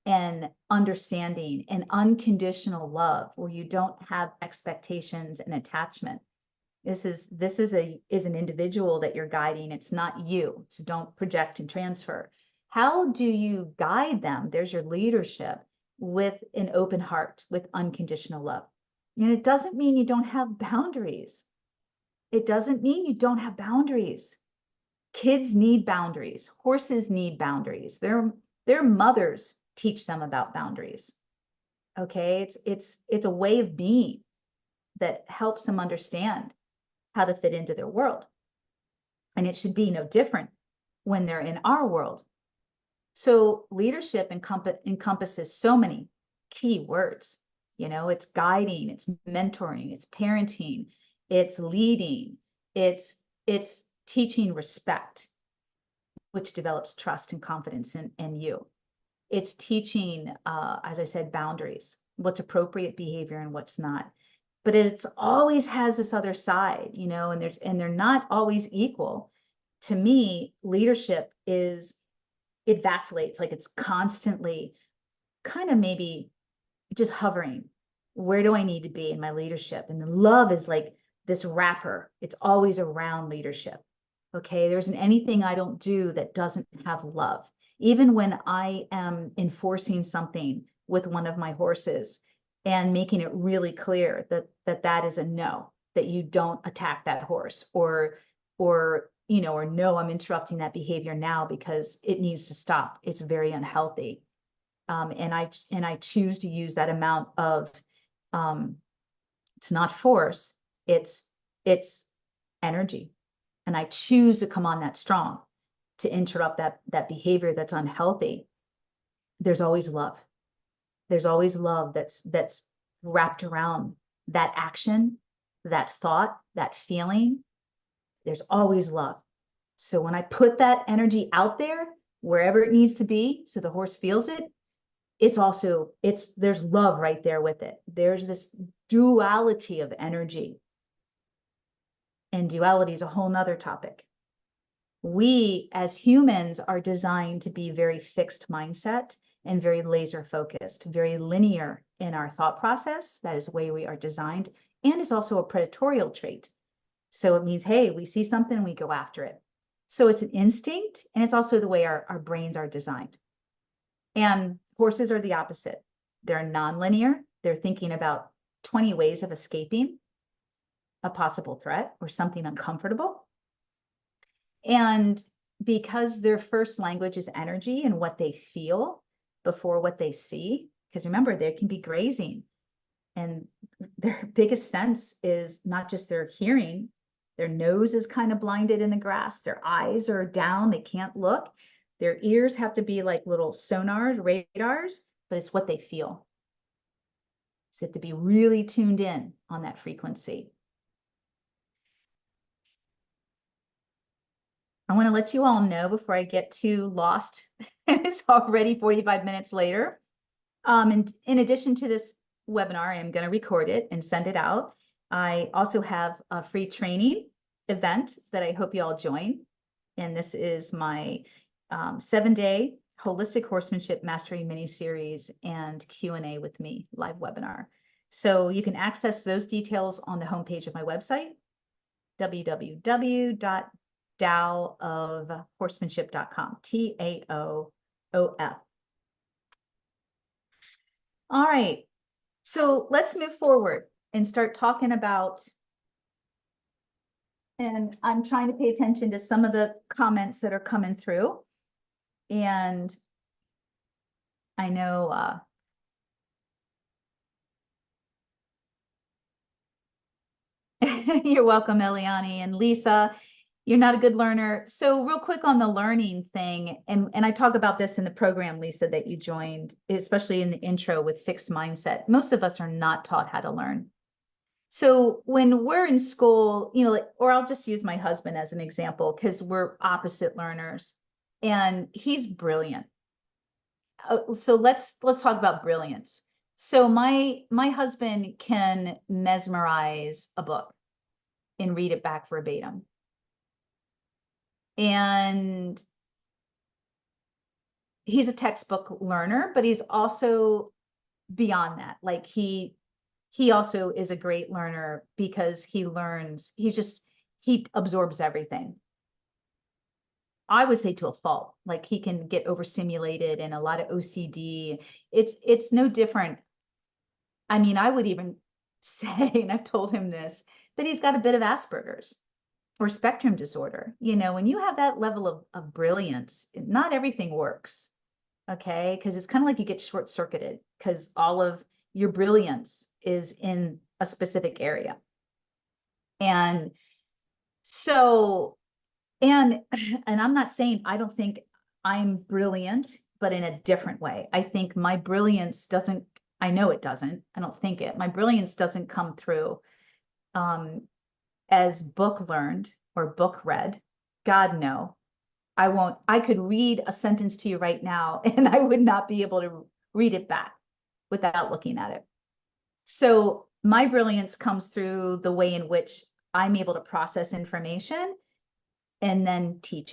[SPEAKER 1] and understanding and unconditional love, where you don't have expectations and attachment? This is an individual that you're guiding. It's not you. So don't project and transfer. How do you guide them? There's your leadership, with an open heart, with unconditional love. And it doesn't mean you don't have boundaries. It doesn't mean you don't have boundaries. Kids need boundaries. Horses need boundaries. Their mothers teach them about boundaries. Okay, it's a way of being that helps them understand how to fit into their world. And it should be no different when they're in our world. So leadership encompasses so many key words. It's guiding, it's mentoring, it's parenting, it's leading, it's teaching respect, which develops trust and confidence in you. It's teaching, as I said, boundaries, what's appropriate behavior and what's not. But it's always has this other side, and they're not always equal. To me, leadership it vacillates, like it's constantly kind of maybe just hovering. Where do I need to be in my leadership? And the love is like this wrapper. It's always around leadership. Okay. There isn't anything I don't do that doesn't have love. Even when I am enforcing something with one of my horses and making it really clear that is a no, that you don't attack that horse, or no, I'm interrupting that behavior now because it needs to stop. It's very unhealthy. And I choose to use that amount of, it's not force, it's energy. And I choose to come on that strong to interrupt that behavior that's unhealthy. There's always love. There's always love that's wrapped around that action, that thought, that feeling. There's always love. So when I put that energy out there, wherever it needs to be, so the horse feels it, there's love right there with it. There's this duality of energy. And duality is a whole nother topic. We as humans are designed to be very fixed mindset and very laser focused, very linear in our thought process. That is the way we are designed, and is also a predatorial trait. So it means, hey, we see something and we go after it. So it's an instinct, and it's also the way our brains are designed. And horses are the opposite. They're nonlinear. They're thinking about 20 ways of escaping a possible threat or something uncomfortable. And because their first language is energy and what they feel before what they see, because remember, they can be grazing, and their biggest sense is not just their hearing. Their nose is kind of blinded in the grass. Their eyes are down. They can't look. Their ears have to be like little sonars, radars, but it's what they feel. So they have to be really tuned in on that frequency. I want to let you all know before I get too lost. It's already 45 minutes later. And in addition to this webinar, I am going to record it and send it out. I also have a free training event that I hope you all join. And this is my 7-day holistic horsemanship mastery mini series and Q&A with me live webinar. So you can access those details on the homepage of my website, www.taoofhorsemanship.com, TAOOF. All right, so let's move forward and start talking about, and I'm trying to pay attention to some of the comments that are coming through. And I know you're welcome, Eliani and Lisa. You're not a good learner. So real quick on the learning thing, and I talk about this in the program, Lisa, that you joined, especially in the intro with fixed mindset. Most of us are not taught how to learn. So when we're in school, or I'll just use my husband as an example, because we're opposite learners, and he's brilliant. So let's talk about brilliance. So my husband can mesmerize a book and read it back verbatim. And he's a textbook learner, but he's also beyond that. Like he also is a great learner because he learns, he absorbs everything. I would say to a fault. Like he can get overstimulated and a lot of OCD. It's no different. I mean, I would even say, and I've told him this, that he's got a bit of Asperger's or spectrum disorder. When you have that level of brilliance, not everything works. Okay, because it's kind of like you get short-circuited because all of your brilliance is in a specific area. And so, and I'm not saying I don't think I'm brilliant, but in a different way. I think my brilliance doesn't I know it doesn't. I don't think it. My brilliance doesn't come through as book learned or book read. God, no. I won't. I could read a sentence to you right now and I would not be able to read it back without looking at it. So my brilliance comes through the way in which I'm able to process information and then teach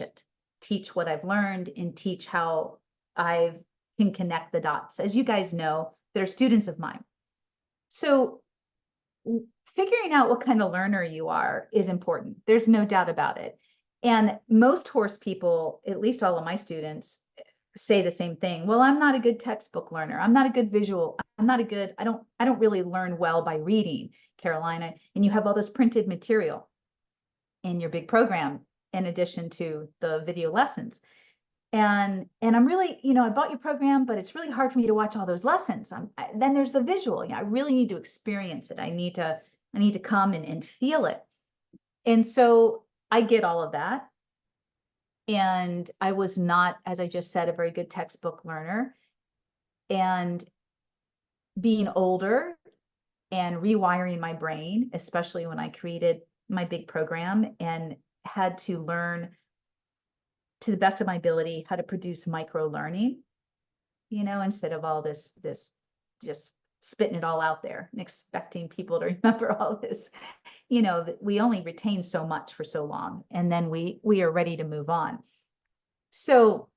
[SPEAKER 1] what I've learned and teach how I can connect the dots. As you guys know, they're students of mine. So figuring out what kind of learner you are is important. There's no doubt about it. And most horse people, at least all of my students, say the same thing. Well, I'm not a good textbook learner. I'm not a good visual. I don't really learn well by reading, Carolina. And you have all this printed material in your big program in addition to the video lessons. And I'm really, I bought your program, but it's really hard for me to watch all those lessons. Then there's the visual. I really need to experience it. I need to come and feel it. And so I get all of that. And I was not, as I just said, a very good textbook learner. And being older and rewiring my brain, especially when I created my big program and had to learn to the best of my ability how to produce micro learning, instead of all this just spitting it all out there and expecting people to remember all this. We only retain so much for so long, and then we are ready to move on. So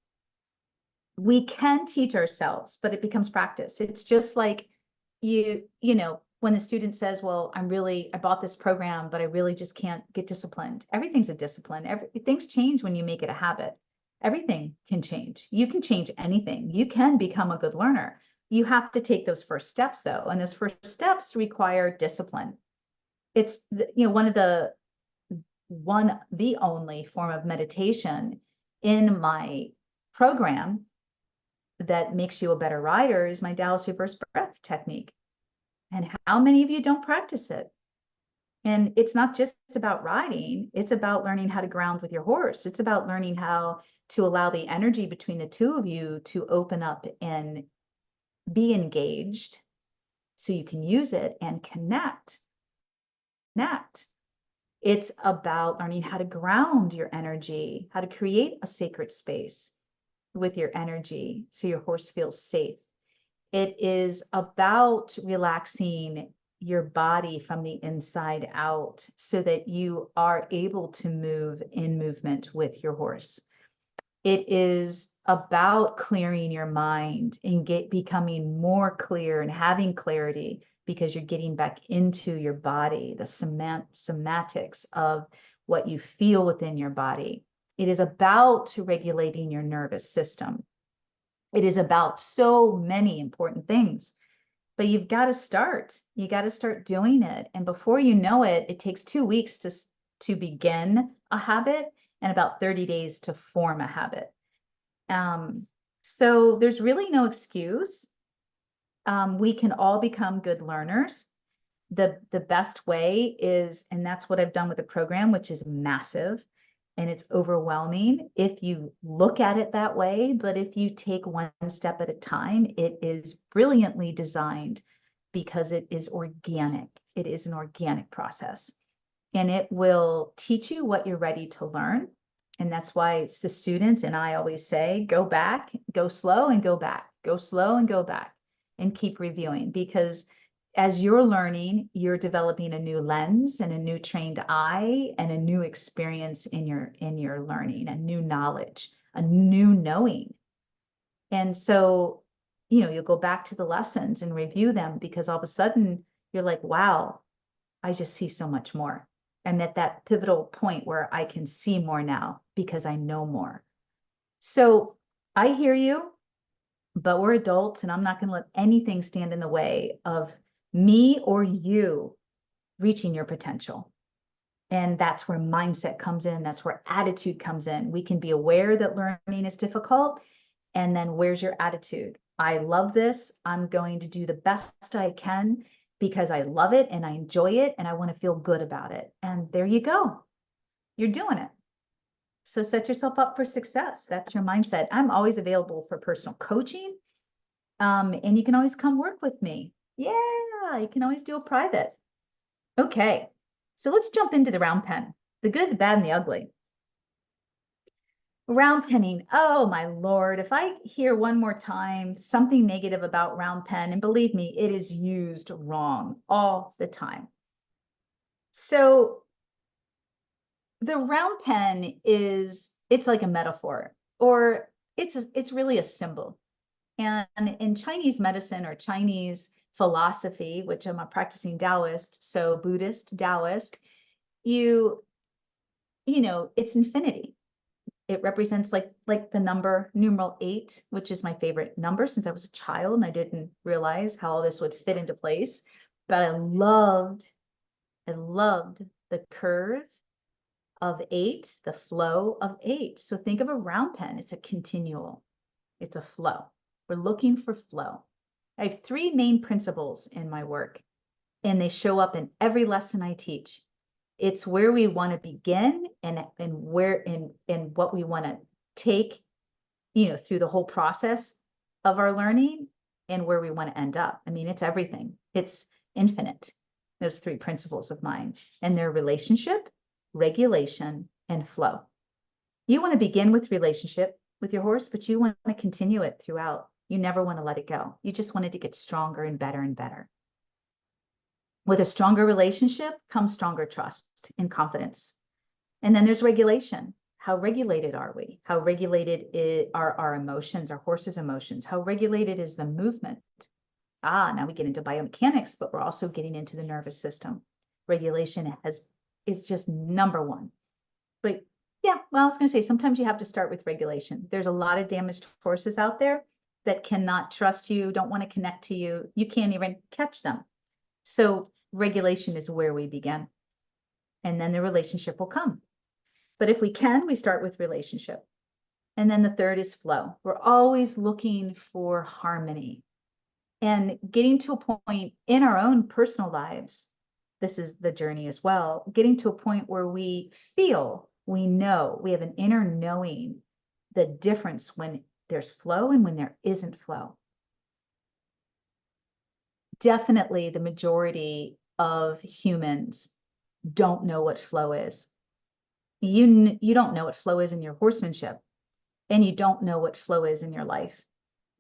[SPEAKER 1] we can teach ourselves, but it becomes practice. It's just like when the student says, well, I bought this program, but I really just can't get disciplined. Everything's a discipline. Things change when you make it a habit. Everything can change. You can change anything. You can become a good learner. You have to take those first steps though. And those first steps require discipline. It's, the only form of meditation in my program that makes you a better rider is my Dallas reverse breath technique. And how many of you don't practice it? And it's not just about riding, it's about learning how to ground with your horse. It's about learning how to allow the energy between the two of you to open up and be engaged so you can use it and connect. It's about learning how to ground your energy, how to create a sacred space with your energy so your horse feels safe. It is about relaxing your body from the inside out so that you are able to move in movement with your horse. It is about clearing your mind and becoming more clear and having clarity because you're getting back into your body, the somatics of what you feel within your body. It is about regulating your nervous system. It is about so many important things, but you've got to start. You got to start doing it. And before you know it, it takes 2 weeks to begin a habit and about 30 days to form a habit. So there's really no excuse. We can all become good learners. The best way is, and that's what I've done with the program, which is massive, and it's overwhelming if you look at it that way. But if you take one step at a time, it is brilliantly designed because it is organic. It is an organic process, and it will teach you what you're ready to learn. And that's why the students and I always say, go back, go slow and go back, go slow and go back, and keep reviewing, because as you're learning, you're developing a new lens and a new trained eye and a new experience in your learning, a new knowledge, a new knowing. And so, you'll go back to the lessons and review them because all of a sudden you're like, wow, I just see so much more. I'm at that pivotal point where I can see more now because I know more. So I hear you, but we're adults and I'm not going to let anything stand in the way of me or you reaching your potential. And that's where mindset comes in. That's where attitude comes in. We can be aware that learning is difficult. And then where's your attitude? I love this. I'm going to do the best I can because I love it and I enjoy it and I want to feel good about it. And there you go. You're doing it. So set yourself up for success. That's your mindset. I'm always available for personal coaching. And you can always come work with me. Yeah, you can always do a private. Okay, so let's jump into the round pen, the good, the bad, and the ugly. Round penning. Oh my Lord. If I hear one more time something negative about round pen, and believe me, it is used wrong all the time. So the round pen it's like a metaphor, or it's really a symbol. And in Chinese medicine or Chinese philosophy, which I'm a practicing Taoist, so Buddhist, Taoist, you know, it's infinity. It represents like the number numeral 8, which is my favorite number since I was a child and I didn't realize how all this would fit into place. But I loved the curve of 8, the flow of 8. So think of a round pen. It's a continual, it's a flow. We're looking for flow. I have 3 main principles in my work, and they show up in every lesson I teach. It's where we want to begin and where and what we want to take, you know, through the whole process of our learning and where we want to end up. I mean, it's everything. It's infinite. Those 3 principles of mine, and their relationship, regulation, and flow. You want to begin with relationship with your horse, but you want to continue it throughout. You never want to let it go. You just want it to get stronger and better and better. With a stronger relationship comes stronger trust and confidence. And then there's regulation. How regulated are we? How regulated are our emotions, our horse's emotions? How regulated is the movement? Now we get into biomechanics, but we're also getting into the nervous system. Regulation is just number one. But yeah, well, I was going to say, sometimes you have to start with regulation. There's a lot of damaged horses out there that cannot trust you, don't want to connect to you. You can't even catch them. So regulation is where we begin. And then the relationship will come. But if we can, we start with relationship. And then the third is flow. We're always looking for harmony and getting to a point in our own personal lives. This is the journey as well, getting to a point where we feel, we know, we have an inner knowing the difference when there's flow and when there isn't flow. Definitely the majority of humans don't know what flow is. You don't know what flow is in your horsemanship, and you don't know what flow is in your life.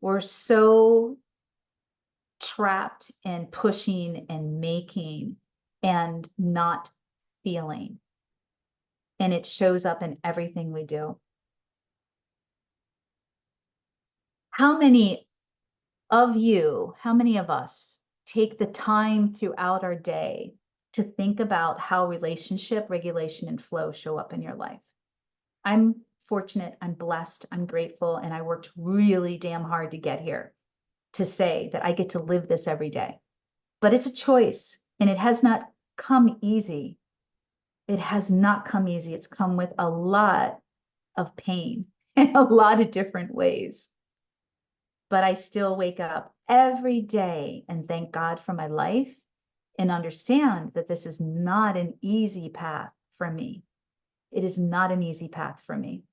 [SPEAKER 1] We're so trapped in pushing and making and not feeling. And it shows up in everything we do. How many of us take the time throughout our day to think about how relationship, regulation, and flow show up in your life? I'm fortunate, I'm blessed, I'm grateful, and I worked really damn hard to get here, to say that I get to live this every day. But it's a choice, and it has not come easy. It has not come easy. It's come with a lot of pain in a lot of different ways. But I still wake up every day and thank God for my life and understand that this is not an easy path for me. It is not an easy path for me.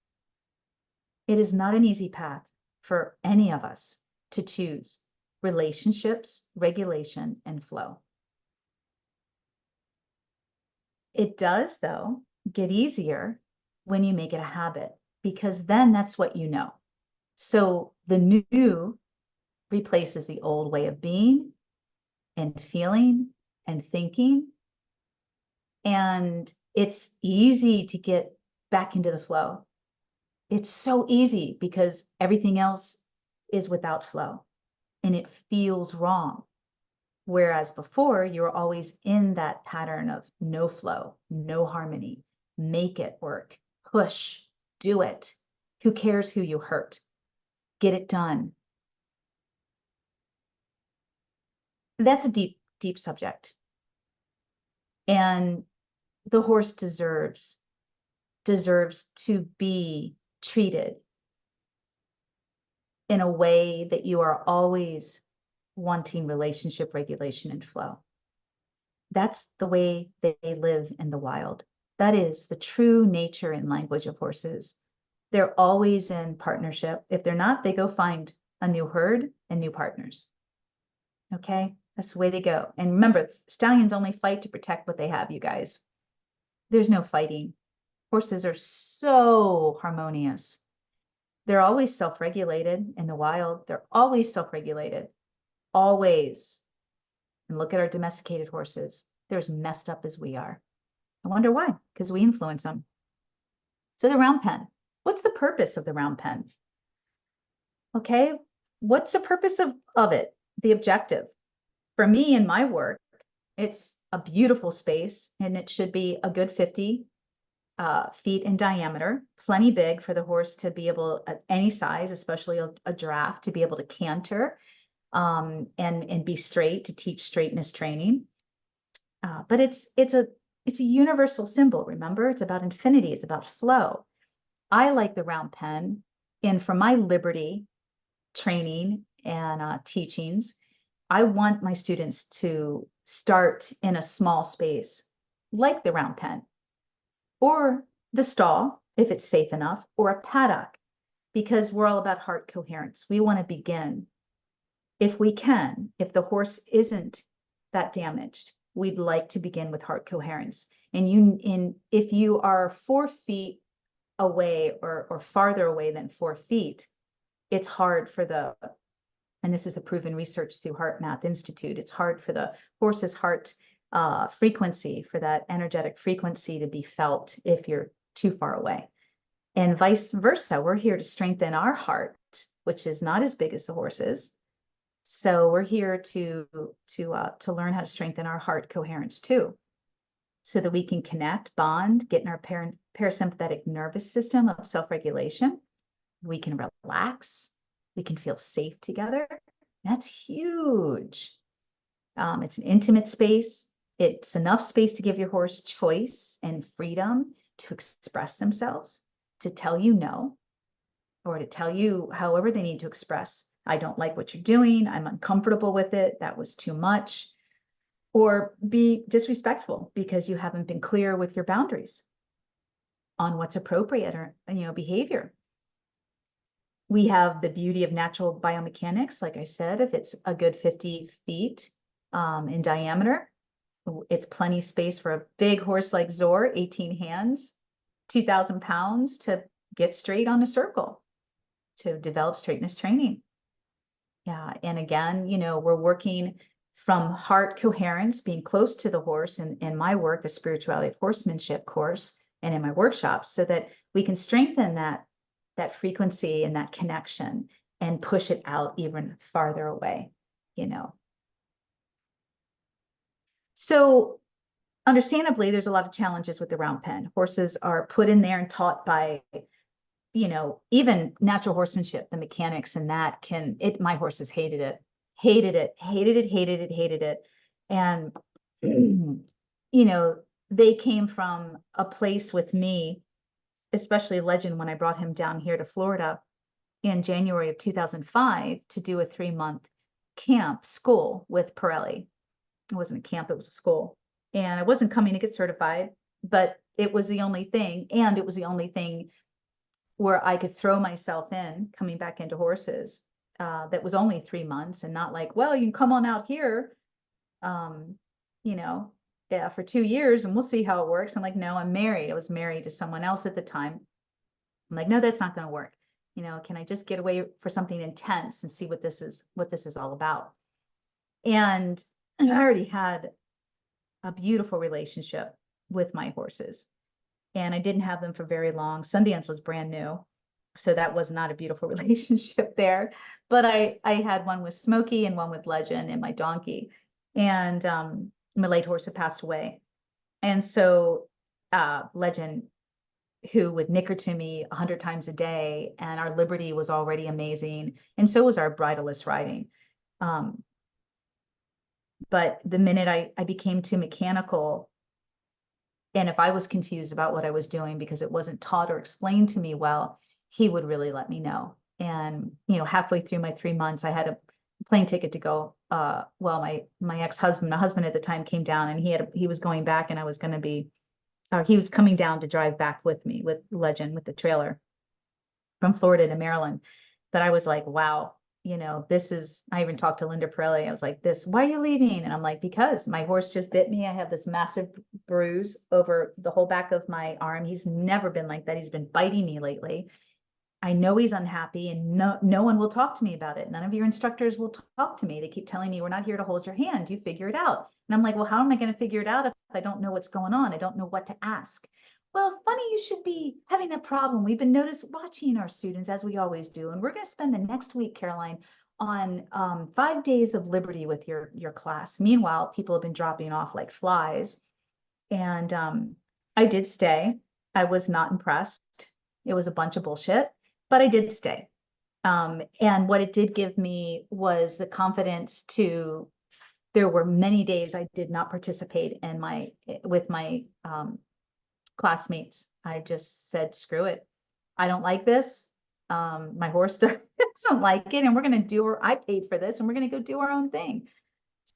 [SPEAKER 1] It is not an easy path for any of us to choose relationships, regulation, and flow. It does, though, get easier when you make it a habit, because then that's what you know. So the new replaces the old way of being and feeling and thinking. And it's easy to get back into the flow. It's so easy because everything else is without flow and it feels wrong. Whereas before, you were always in that pattern of no flow, no harmony, make it work, push, do it. Who cares who you hurt? Get it done. That's a deep, deep subject. And the horse deserves to be treated in a way that you are always wanting relationship, regulation, and flow. That's the way they live in the wild. That is the true nature and language of horses. They're always in partnership. If they're not, they go find a new herd, and new partners. Okay, that's the way they go. And remember, stallions only fight to protect what they have, you guys. There's no fighting. Horses are so harmonious. They're always self-regulated in the wild. They're always self-regulated, always. And look at our domesticated horses. They're as messed up as we are. I wonder why, because we influence them. So the round pen, what's the purpose of the round pen? Okay, what's the purpose of it? The objective. For me in my work, it's a beautiful space, and it should be a good 50 feet in diameter, plenty big for the horse to be able, at any size, especially a giraffe, to be able to canter and be straight, to teach straightness training. But it's a universal symbol. Remember, it's about infinity. It's about flow. I like the round pen, and for my liberty training and teachings, I want my students to start in a small space, like the round pen, or the stall, if it's safe enough, or a paddock, because we're all about heart coherence. We want to begin, if we can, if the horse isn't that damaged, we'd like to begin with heart coherence. And if you are 4 feet away or farther away than 4 feet, it's hard for and this is the proven research through Heart Math Institute, it's hard for the horse's heart frequency, for that energetic frequency to be felt if you're too far away. And vice versa, we're here to strengthen our heart, which is not as big as the horse's. So we're here to learn how to strengthen our heart coherence too, so that we can connect, bond, get in our parasympathetic nervous system of self-regulation. We can relax. We can feel safe together. That's huge. It's an intimate space. It's enough space to give your horse choice and freedom to express themselves, to tell you no, or to tell you however they need to express. I don't like what you're doing. I'm uncomfortable with it. That was too much. Or be disrespectful because you haven't been clear with your boundaries on what's appropriate or, behavior. We have the beauty of natural biomechanics. Like I said, if it's a good 50 feet in diameter, it's plenty of space for a big horse like Zor, 18 hands, 2,000 pounds, to get straight on a circle, to develop straightness training. Yeah, and again, we're working from heart coherence, being close to the horse, and in my work, the spirituality of horsemanship course, and in my workshops, so that we can strengthen that frequency and that connection and push it out even farther away, So understandably, there's a lot of challenges with the round pen. Horses are put in there and taught by, even natural horsemanship, the mechanics, and that my horses hated it. And, they came from a place with me, especially Legend, when I brought him down here to Florida in January of 2005 to do a 3-month school with Pirelli. It wasn't a camp, it was a school. And I wasn't coming to get certified, but it was the only thing. And it was the only thing where I could throw myself in, coming back into horses. That was only 3 months, and not like, well, you can come on out here, for 2 years and we'll see how it works. I'm like, no, I'm married. I was married to someone else at the time. I'm like, no, that's not going to work. Can I just get away for something intense and see what this is all about? And I already had a beautiful relationship with my horses, and I didn't have them for very long. Sundance was brand new, so that was not a beautiful relationship there. But I had one with Smokey and one with Legend and my donkey, and my late horse had passed away. And so Legend, who would nicker to me 100 times a day, and our liberty was already amazing, and so was our bridleless riding. But the minute I became too mechanical, and if I was confused about what I was doing because it wasn't taught or explained to me well, he would really let me know. And, halfway through my 3 months, I had a plane ticket to go. My ex-husband, my husband at the time, came down, and he was going back, and he was coming down to drive back with me, with Legend, with the trailer from Florida to Maryland. But I was like, wow, I even talked to Linda Pirelli. I was like, why are you leaving? And I'm like, because my horse just bit me. I have this massive bruise over the whole back of my arm. He's never been like that. He's been biting me lately. I know he's unhappy, and no one will talk to me about it. None of your instructors will talk to me. They keep telling me, we're not here to hold your hand. You figure it out. And I'm like, well, how am I going to figure it out if I don't know what's going on? I don't know what to ask. Well, funny you should be having that problem. We've been watching our students, as we always do. And we're going to spend the next week, Caroline, on 5 days of liberty with your class. Meanwhile, people have been dropping off like flies. And I did stay. I was not impressed. It was a bunch of bullshit, but I did stay. And what it did give me was the confidence there were many days I did not participate with my classmates. I just said, screw it. I don't like this. My horse doesn't like it, and we're going to I paid for this, and we're going to go do our own thing.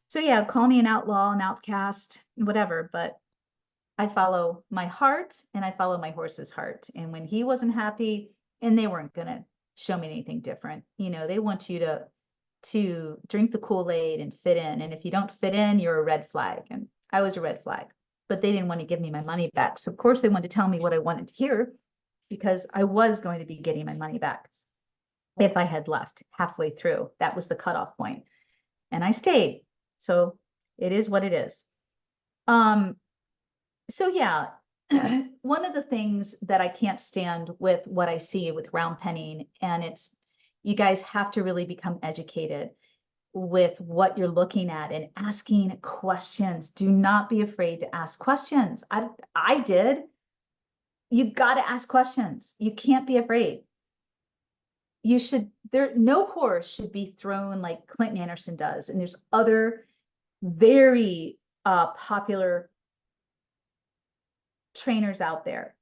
[SPEAKER 1] So yeah, call me an outlaw, an outcast, whatever, but I follow my heart and I follow my horse's heart. And when he wasn't happy, and they weren't going to show me anything different, they want you to drink the Kool-Aid and fit in. And if you don't fit in, you're a red flag. And I was a red flag, but they didn't want to give me my money back. So of course they wanted to tell me what I wanted to hear, because I was going to be getting my money back if I had left halfway through. That was the cutoff point. And I stayed. So it is what it is. So yeah, one of the things that I can't stand with what I see with round penning, and you guys have to really become educated with what you're looking at and asking questions. Do not be afraid to ask questions. I did. You got to ask questions. You can't be afraid. No horse should be thrown like Clinton Anderson does. And there's other very popular trainers out there,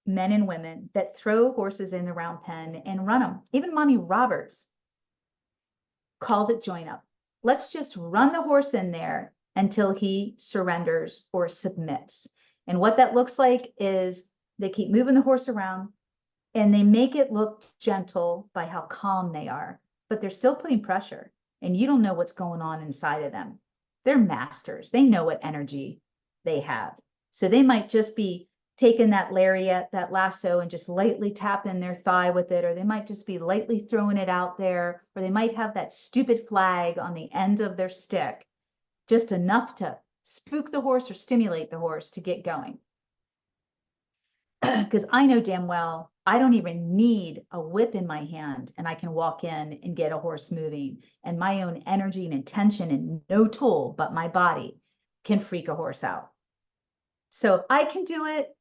[SPEAKER 1] men and women, that throw horses in the round pen and run them. Even Mommy Roberts calls it join up. Let's just run the horse in there until he surrenders or submits. And what that looks like is they keep moving the horse around, and they make it look gentle by how calm they are, but they're still putting pressure, and you don't know what's going on inside of them. They're masters. They know what energy they have. So they might just be taking that lariat, that lasso, and just lightly tapping their thigh with it, or they might just be lightly throwing it out there, or they might have that stupid flag on the end of their stick, just enough to spook the horse or stimulate the horse to get going. Because I know damn well I don't even need a whip in my hand, and I can walk in and get a horse moving, and my own energy and intention and no tool but my body can freak a horse out. So if I can do it,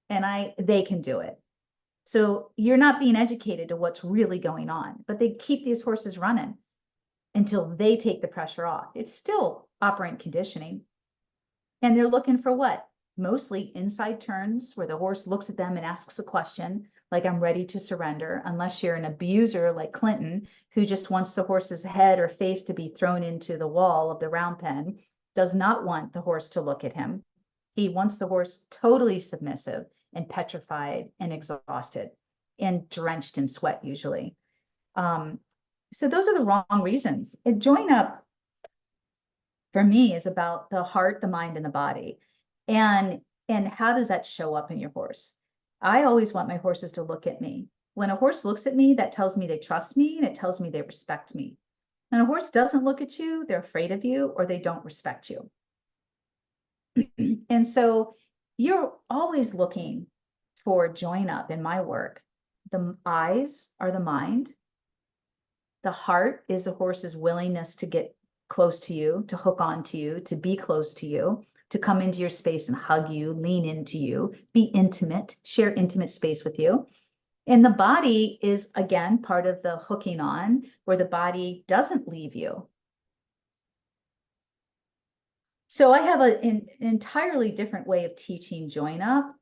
[SPEAKER 1] and they can do it. So you're not being educated to what's really going on, but they keep these horses running until they take the pressure off. It's still operant conditioning. And they're looking for what? Mostly inside turns where the horse looks at them and asks a question like, I'm ready to surrender, unless you're an abuser like Clinton, who just wants the horse's head or face to be thrown into the wall of the round pen, does not want the horse to look at him. He wants the horse totally submissive and petrified and exhausted and drenched in sweat usually. So those are the wrong reasons. And join up for me is about the heart, the mind, and the body. And how does that show up in your horse? I always want my horses to look at me. When a horse looks at me, that tells me they trust me, and it tells me they respect me. When a horse doesn't look at you, they're afraid of you, or they don't respect you. And so you're always looking for join up in my work. The eyes are the mind. The heart is the horse's willingness to get close to you, to hook onto you, to be close to you, to come into your space and hug you, lean into you, be intimate, share intimate space with you. And the body is, again, part of the hooking on, where the body doesn't leave you. So I have an entirely different way of teaching join up.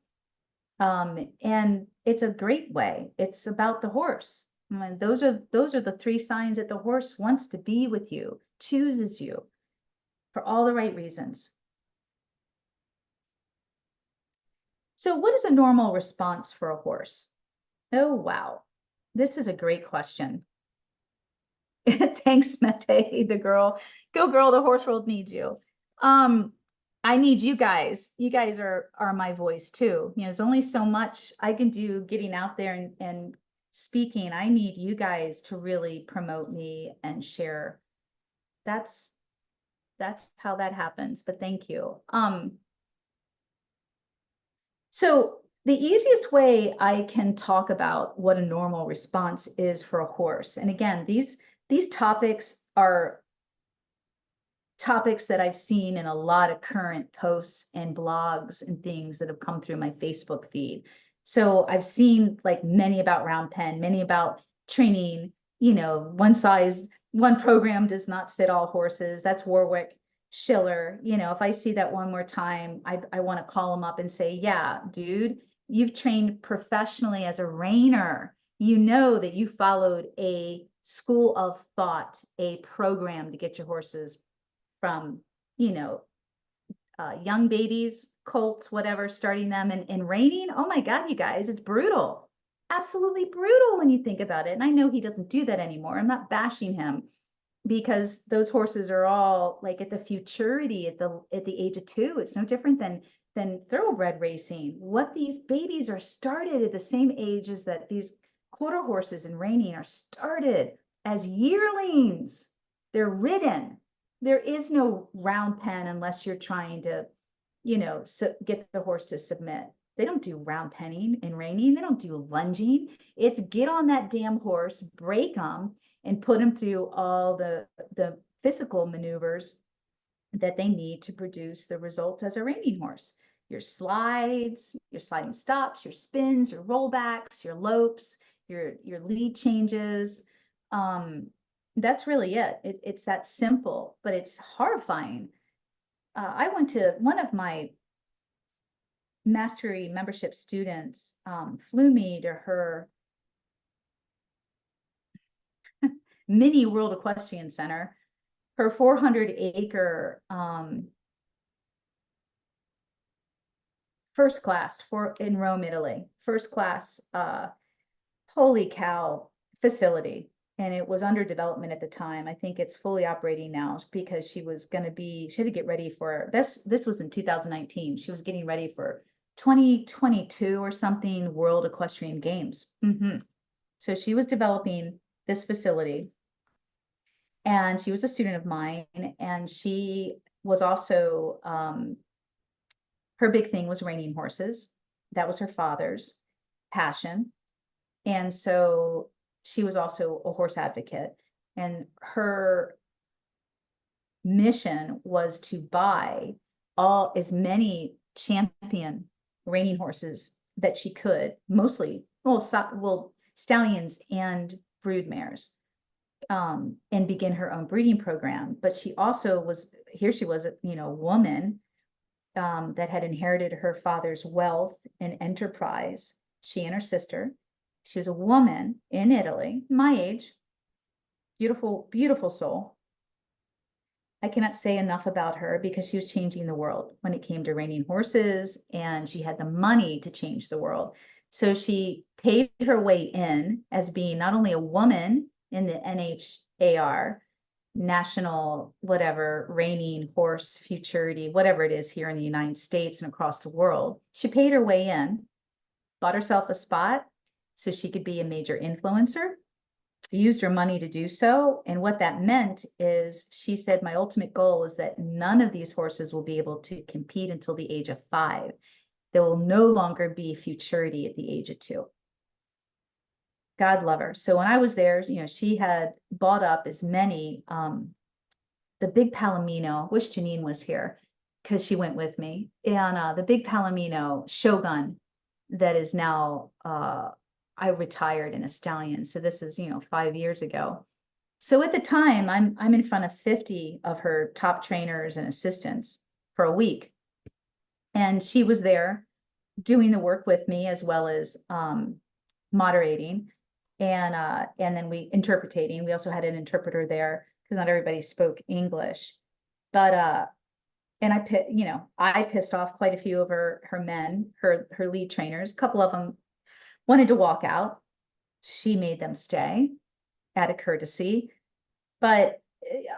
[SPEAKER 1] And it's a great way. It's about the horse. And those are the 3 signs that the horse wants to be with you, chooses you for all the right reasons. So what is a normal response for a horse? Oh, wow. This is a great question. Thanks, Mete, the girl. Go girl, the horse world needs you. Um, I need you guys. You guys are my voice too. You know, there's only so much I can do getting out there and speaking. I need you guys to really promote me and share. That's that's how that happens. But thank you. So the easiest way I can talk about what a normal response is for a horse, and again, these topics are topics that I've seen in a lot of current posts and blogs and things that have come through my Facebook feed. So I've seen like many about round pen, many about training, you know, one program does not fit all horses. That's Warwick Schiller. You know, if I see that one more time, I want to call him up and say, yeah, dude, you've trained professionally as a reiner. You know that you followed a school of thought, a program to get your horses from, you know, young babies, colts, whatever, starting them and reining. Oh my God, you guys, it's brutal. Absolutely brutal when you think about it. And I know he doesn't do that anymore. I'm not bashing him because those horses are all like at the futurity at the age of 2. It's no different than thoroughbred racing. What these babies are started at the same age as that these quarter horses in reining are started as yearlings. They're ridden. There is no round pen unless you're trying to, you know, get the horse to submit. They don't do round penning and reining. They don't do lunging. It's get on that damn horse, break them, and put them through all the physical maneuvers that they need to produce the results as a reining horse. Your slides, your sliding stops, your spins, your rollbacks, your lopes, your lead changes. That's really it. It's that simple, but it's horrifying. I went to one of my mastery membership students, flew me to her mini World Equestrian Center, her 400-acre first class in Rome, Italy, first class, holy cow facility. And it was under development at the time. I think it's fully operating now because she had to get ready for this was in 2019. She was getting ready for 2022 or something World Equestrian Games. So she was developing this facility, and she was a student of mine, and she was also her big thing was reining horses. That was her father's passion. And so she was also a horse advocate. And her mission was to buy as many champion reining horses that she could, mostly, stallions and brood mares, and begin her own breeding program. But she also she was, you know, a woman that had inherited her father's wealth and enterprise. She and her sister. She was a woman in Italy, my age, beautiful, beautiful soul. I cannot say enough about her because she was changing the world when it came to reining horses, and she had the money to change the world. So she paid her way in as being not only a woman in the NHAR, national, whatever, reining horse futurity, whatever it is here in the United States and across the world. She paid her way in, bought herself a spot so she could be a major influencer, used her money to do so. And what that meant is she said, my ultimate goal is that none of these horses will be able to compete until the age of 5. There will no longer be futurity at the age of 2. God love her. So when I was there, you know, she had bought up as many, the big Palomino, wish Janine was here because she went with me, and the big Palomino Shogun that is now, I retired in a stallion. So this is, you know, 5 years ago. So at the time, I'm in front of 50 of her top trainers and assistants for a week. And she was there doing the work with me as well as moderating and then interpreting. We also had an interpreter there because not everybody spoke English. But and I pissed off quite a few of her men, her lead trainers. A couple of them wanted to walk out. She made them stay out of courtesy. But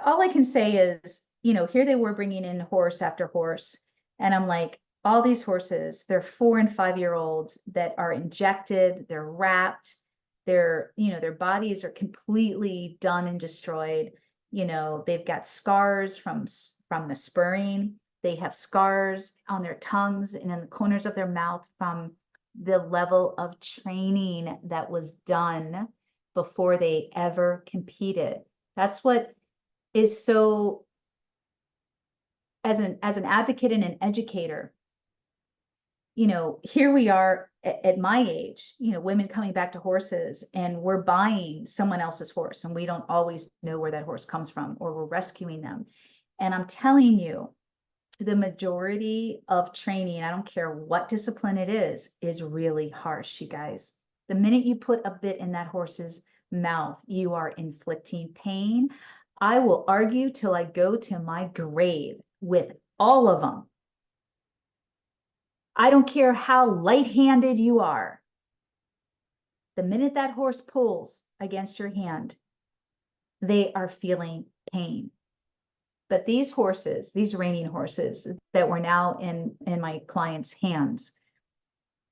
[SPEAKER 1] all I can say is, here they were bringing in horse after horse. And I'm like, all these horses, they're 4 and 5 year olds that are injected, they're wrapped, their bodies are completely done and destroyed. They've got scars from the spurring. They have scars on their tongues and in the corners of their mouth from the level of training that was done before they ever competed. That's what is so, as an advocate and an educator, here we are at my age, women coming back to horses, and we're buying someone else's horse, and we don't always know where that horse comes from, or we're rescuing them. And I'm telling you, the majority of training, I don't care what discipline it is really harsh, you guys. The minute you put a bit in that horse's mouth, you are inflicting pain. I will argue till I go to my grave with all of them. I don't care how light-handed you are. The minute that horse pulls against your hand, they are feeling pain. But these horses, these reining horses that were now in my clients' hands,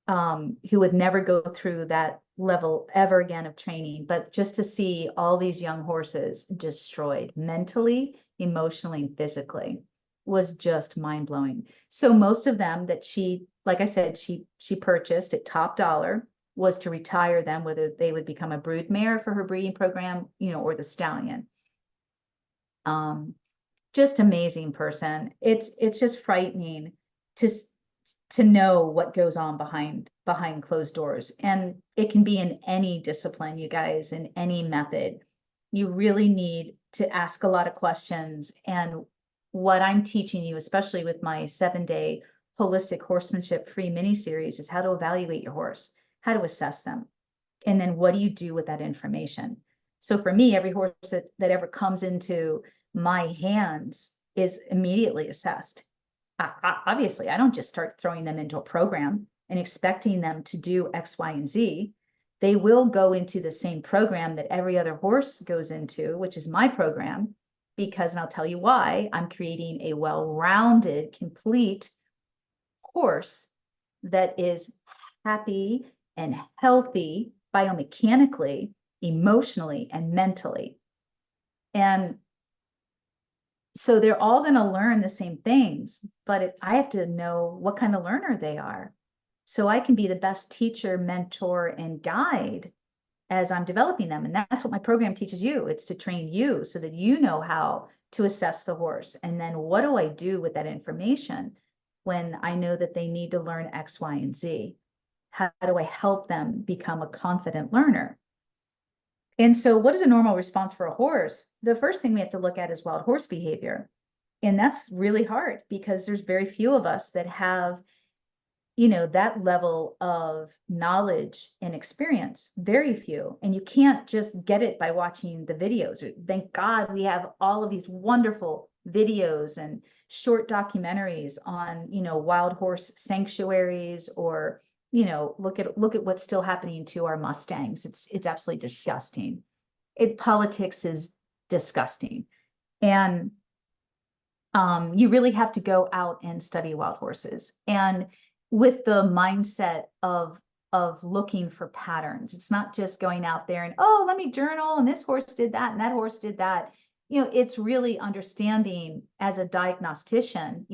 [SPEAKER 1] who would never go through that level ever again of training, but just to see all these young horses destroyed mentally, emotionally, and physically was just mind-blowing. So most of them that she, like I said, she purchased at top dollar, was to retire them, whether they would become a brood mare for her breeding program, or the stallion. Just amazing person. It's just frightening to know what goes on behind closed doors. And it can be in any discipline, you guys, in any method. You really need to ask a lot of questions. And what I'm teaching you, especially with my 7-day holistic horsemanship free mini series, is how to evaluate your horse, how to assess them, and then what do you do with that information. So for me, every horse that ever comes into my hands is immediately assessed. Obviously, I don't just start throwing them into a program and expecting them to do X, Y, and Z. They will go into the same program that every other horse goes into, which is my program, because, and I'll tell you why, I'm creating a well-rounded, complete horse that is happy and healthy biomechanically, emotionally, and mentally. And so they're all going to learn the same things, but I have to know what kind of learner they are, so I can be the best teacher, mentor, and guide as I'm developing them. And that's what my program teaches you. It's to train you so that you know how to assess the horse. And then what do I do with that information when I know that they need to learn X, Y, and Z? How do I help them become a confident learner? And so what is a normal response for a horse? The first thing we have to look at is wild horse behavior. And that's really hard because there's very few of us that have, that level of knowledge and experience, very few. And you can't just get it by watching the videos. Thank God we have all of these wonderful videos and short documentaries on, wild horse sanctuaries, or look at what's still happening to our Mustangs. It's absolutely disgusting. Politics is disgusting. And you really have to go out and study wild horses, and with the mindset of looking for patterns. It's not just going out there and, oh, let me journal, and this horse did that and that horse did that. It's really understanding as a diagnostician,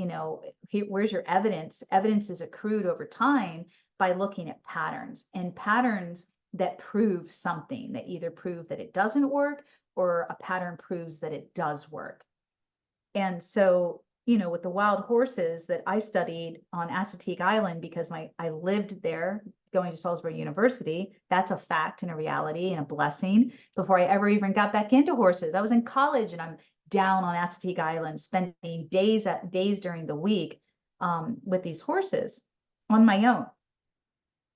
[SPEAKER 1] where's your evidence? Evidence is accrued over time by looking at patterns, and patterns that prove something, that either prove that it doesn't work or a pattern proves that it does work. And so, with the wild horses that I studied on Assateague Island, because I lived there going to Salisbury University, that's a fact and a reality and a blessing. Before I ever even got back into horses, I was in college and I'm down on Assateague Island, spending days during the week with these horses on my own.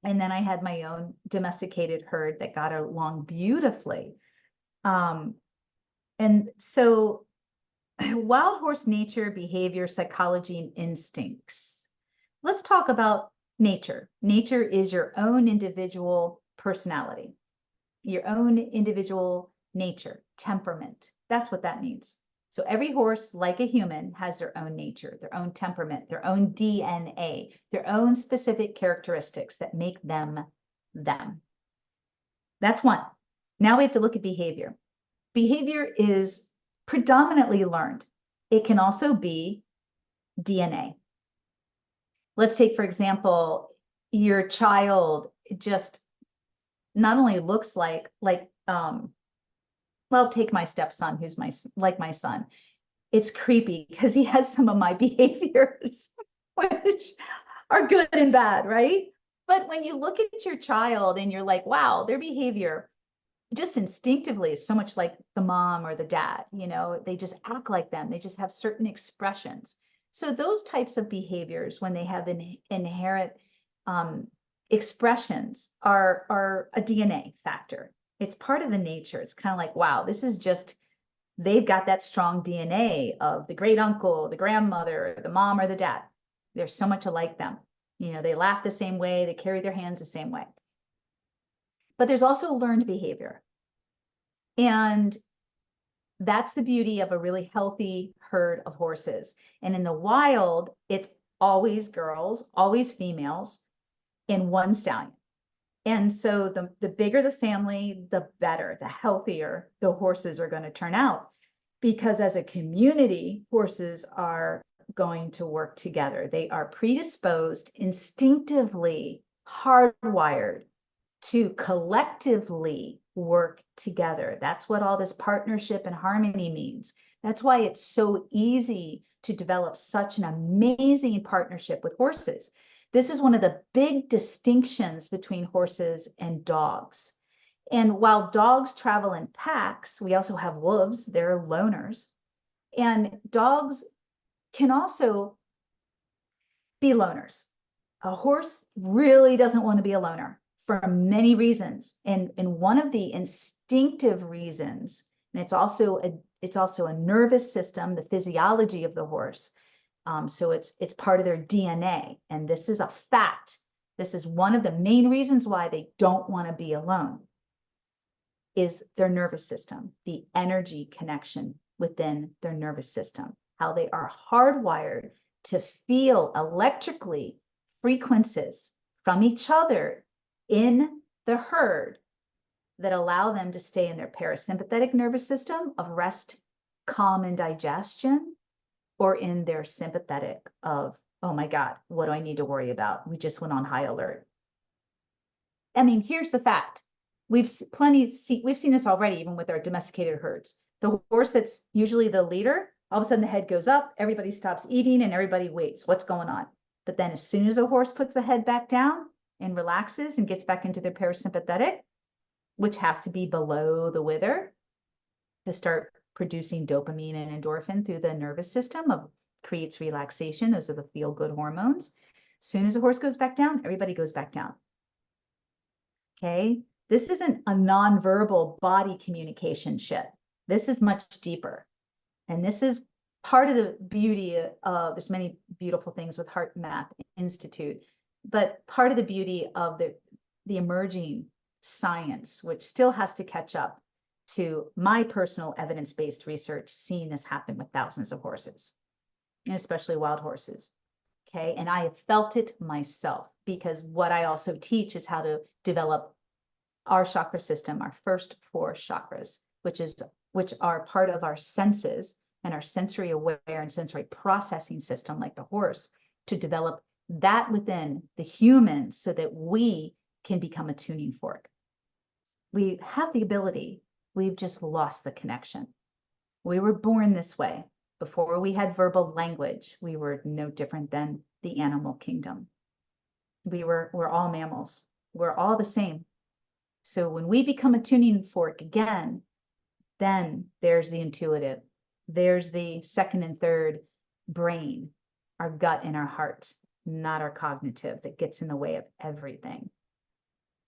[SPEAKER 1] And then I had my own domesticated herd that got along beautifully. And so wild horse nature, behavior, psychology, and instincts. Let's talk about nature. Nature is your own individual personality, your own individual nature, temperament, That's what that means. So every horse, like a human, has their own nature, their own temperament, their own DNA, their own specific characteristics that make them them. That's one. Now we have to look at behavior. Behavior is predominantly learned. It can also be DNA. Let's take, for example, your child just not only looks like well, take my stepson, who's like my son. It's creepy because he has some of my behaviors, which are good and bad, right? But when you look at your child and you're like, wow, their behavior just instinctively is so much like the mom or the dad, you know, they just act like them. They just have certain expressions. So those types of behaviors, when they have inherent expressions, are a DNA factor. It's part of the nature. It's kind of like, wow, this is just, they've got that strong DNA of the great uncle, the grandmother, the mom, or the dad. They're so much alike them. You know, they laugh the same way, they carry their hands the same way. But there's also learned behavior. And that's the beauty of a really healthy herd of horses. And in the wild, it's always girls, always females, in one stallion. And so the bigger the family, the better, the healthier the horses are going to turn out. Because as a community, horses are going to work together. They are predisposed, instinctively hardwired to collectively work together. That's what all this partnership and harmony means. That's why it's so easy to develop such an amazing partnership with horses. This is one of the big distinctions between horses and dogs. And while dogs travel in packs, we also have wolves, they're loners. And dogs can also be loners. A horse really doesn't want to be a loner for many reasons. And one of the instinctive reasons, and it's also a nervous system, the physiology of the horse. So it's part of their DNA. And this is a fact. This is one of the main reasons why they don't want to be alone, is their nervous system, the energy connection within their nervous system, how they are hardwired to feel electrically frequencies from each other in the herd that allow them to stay in their parasympathetic nervous system of rest, calm, and digestion, or in their sympathetic of, oh my God, what do I need to worry about? We just went on high alert. I mean, here's the fact. We've seen this already, even with our domesticated herds. The horse that's usually the leader, all of a sudden the head goes up, everybody stops eating, and everybody waits. What's going on? But then as soon as a horse puts the head back down and relaxes and gets back into their parasympathetic, which has to be below the wither to start producing dopamine and endorphin through the nervous system, creates relaxation. Those are the feel-good hormones. As soon as the horse goes back down, everybody goes back down. Okay, this isn't a nonverbal body communication shit. This is much deeper. And this is part of the beauty of, there's many beautiful things with Heart Math Institute, but part of the beauty of the emerging science, which still has to catch up to my personal evidence-based research, seeing this happen with thousands of horses, and especially wild horses. Okay, and I have felt it myself, because what I also teach is how to develop our chakra system, our first 4 chakras, which are part of our senses and our sensory aware and sensory processing system, like the horse, to develop that within the human so that we can become a tuning fork. We have the ability, we've just lost the connection. We were born this way. Before we had verbal language, we were no different than the animal kingdom. We're all mammals. We're all the same. So when we become a tuning fork again, then there's the intuitive, there's the second and third brain, our gut and our heart, not our cognitive that gets in the way of everything.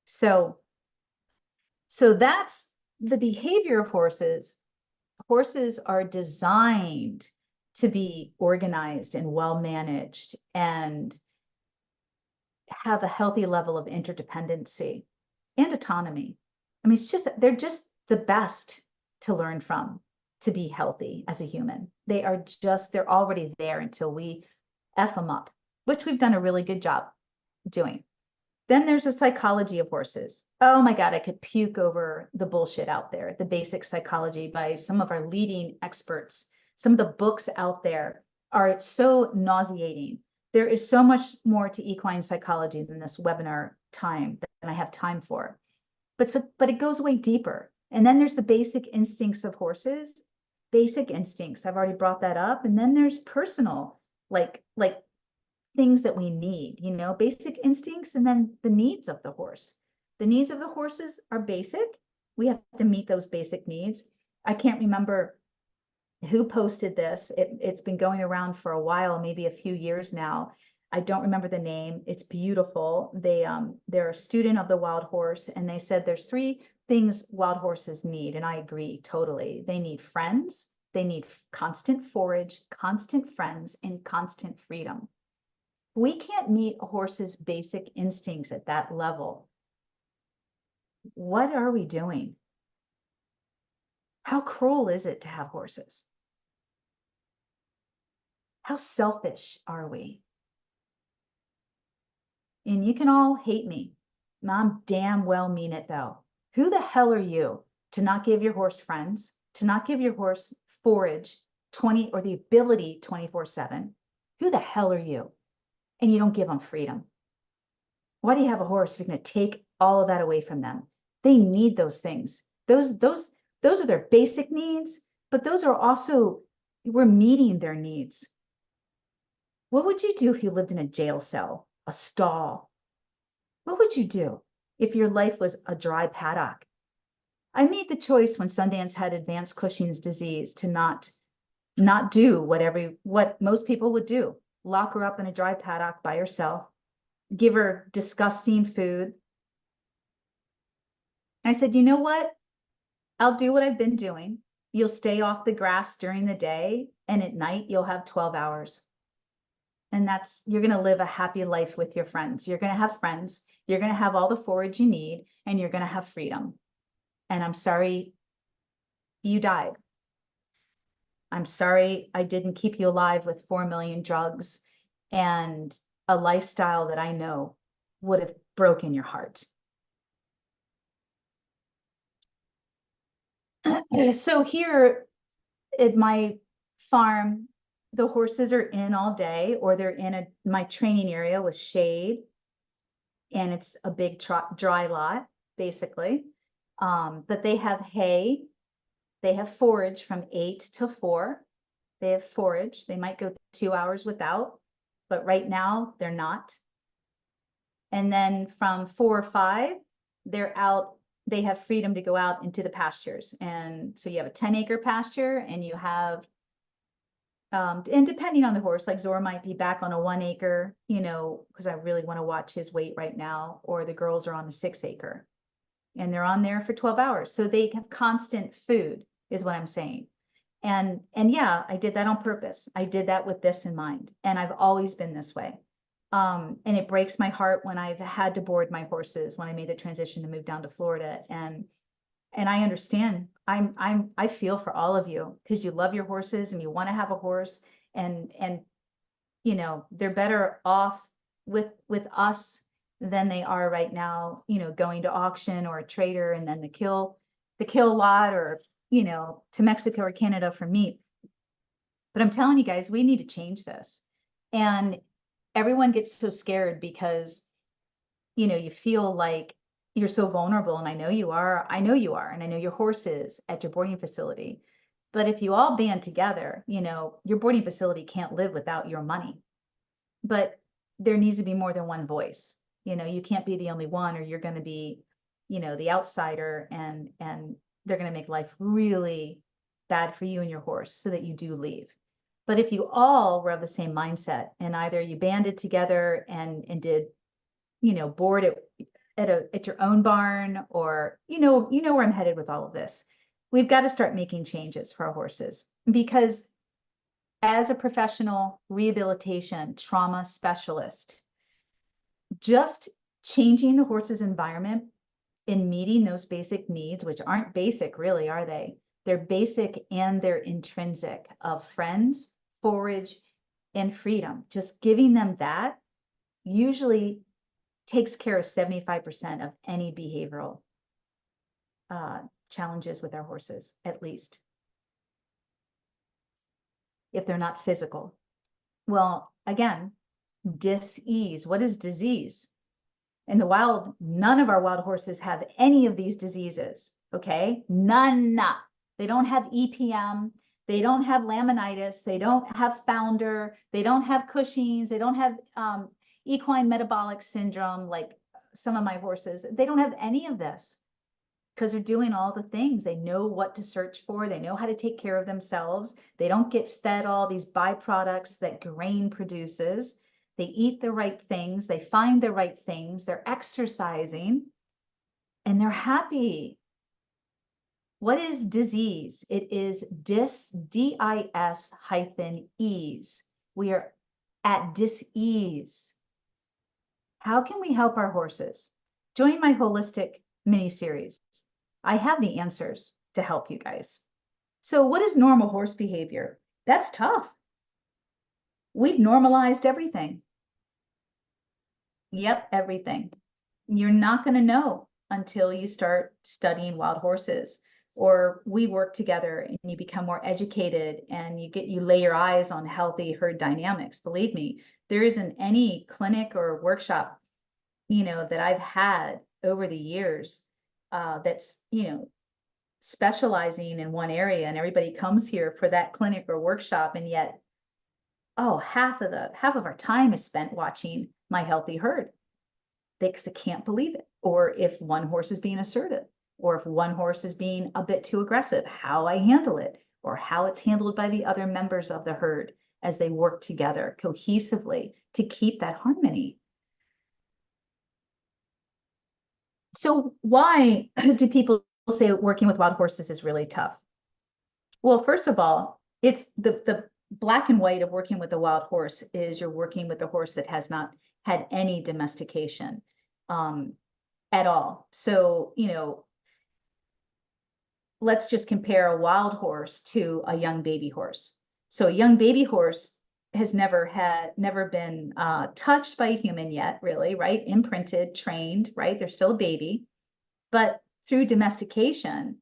[SPEAKER 1] So that's the behavior of horses. Horses are designed to be organized and well managed and have a healthy level of interdependency and autonomy. I mean, they're just the best to learn from, to be healthy as a human. They're already there until we F them up, which we've done a really good job doing. Then there's a psychology of horses. Oh my God, I could puke over the bullshit out there, the basic psychology by some of our leading experts. Some of the books out there are so nauseating. There is so much more to equine psychology than this webinar time that I have time for. But it goes way deeper. And then there's the basic instincts of horses, basic instincts. I've already brought that up. And then there's personal, like things that we need, basic instincts, and then the needs of the horse. The needs of the horses are basic. We have to meet those basic needs. I can't remember who posted this. It's been going around for a while, maybe a few years now. I don't remember the name. It's beautiful. They're a student of the wild horse, and they said there's 3 things wild horses need, and I agree totally. They need friends, they need constant forage, constant friends, and constant freedom. We can't meet a horse's basic instincts at that level. What are we doing? How cruel is it to have horses? How selfish are we? And you can all hate me. I'm damn well mean it though. Who the hell are you to not give your horse friends, to not give your horse forage 20 or the ability 24/7? Who the hell are you? And you don't give them freedom. Why do you have a horse if you're going to take all of that away from them? They need those things. Those are their basic needs, but those are also, we're meeting their needs. What would you do if you lived in a jail cell, a stall? What would you do if your life was a dry paddock? I made the choice when Sundance had advanced Cushing's disease to not do what most people would do. Lock her up in a dry paddock by herself, give her disgusting food. I said, you know what? I'll do what I've been doing. You'll stay off the grass during the day, and at night you'll have 12 hours. And you're going to live a happy life with your friends. You're going to have friends. You're going to have all the forage you need, and you're going to have freedom. And I'm sorry you died. I'm sorry I didn't keep you alive with 4 million drugs and a lifestyle that I know would have broken your heart. So here at my farm, the horses are in all day, or they're in my training area with shade, and it's a big dry lot, basically. But they have hay. They have forage from 8 till 4. They have forage. They might go 2 hours without, but right now they're not. And then from 4 or 5, they're out. They have freedom to go out into the pastures. And so you have a 10-acre pasture, and you have, and depending on the horse, like Zora might be back on a 1-acre, because I really want to watch his weight right now, or the girls are on a 6-acre. And they're on there for 12 hours. So they have constant food, is what I'm saying. And yeah, I did that on purpose. I did that with this in mind. And I've always been this way. And it breaks my heart when I've had to board my horses when I made the transition to move down to Florida. And I understand. I feel for all of you, because you love your horses and you want to have a horse, and they're better off with us than they are right now, going to auction or a trader and then the kill lot, or to Mexico or Canada for meat. But I'm telling you guys, we need to change this. And everyone gets so scared because you feel like you're so vulnerable, and I know you are, and I know your horse is at your boarding facility. But if you all band together, your boarding facility can't live without your money. But there needs to be more than one voice. You can't be the only one, or you're going to be, the outsider, and they're going to make life really bad for you and your horse, so that you do leave. But if you all were of the same mindset, and either you banded together and did, board it at your own barn, or where I'm headed with all of this. We've got to start making changes for our horses, because as a professional rehabilitation trauma specialist, just changing the horse's environment and meeting those basic needs, which aren't basic really, are they? Their basic and their intrinsic of friends, forage, and freedom. Just giving them that usually takes care of 75% of any behavioral challenges with our horses, at least, if they're not physical. Well, again, dis-ease. What is disease? In the wild, none of our wild horses have any of these diseases, okay? None. They don't have EPM. They don't have laminitis. They don't have founder. They don't have Cushing's. They don't have equine metabolic syndrome like some of my horses. They don't have any of this because they're doing all the things. They know what to search for. They know how to take care of themselves. They don't get fed all these byproducts that grain produces. They eat the right things. They find the right things. They're exercising and they're happy. What is disease? It is dis-ease. We are at dis-ease. How can we help our horses? Join my holistic mini series. I have the answers to help you guys. So what is normal horse behavior? That's tough. We've normalized everything. Yep, everything. You're not going to know until you start studying wild horses, or we work together and you become more educated and you lay your eyes on healthy herd dynamics. Believe me, there isn't any clinic or workshop, that I've had over the years that's, specializing in one area, and everybody comes here for that clinic or workshop, and yet, half of our time is spent watching my healthy herd. They can't believe it. Or if one horse is being assertive, or if one horse is being a bit too aggressive, how I handle it, or how it's handled by the other members of the herd as they work together cohesively to keep that harmony. So why do people say working with wild horses is really tough? Well, first of all, it's the black and white of working with a wild horse is you're working with a horse that has not had any domestication at all. So, let's just compare a wild horse to a young baby horse. So a young baby horse has never been touched by a human yet, really, right? Imprinted, trained, right? They're still a baby, but through domestication,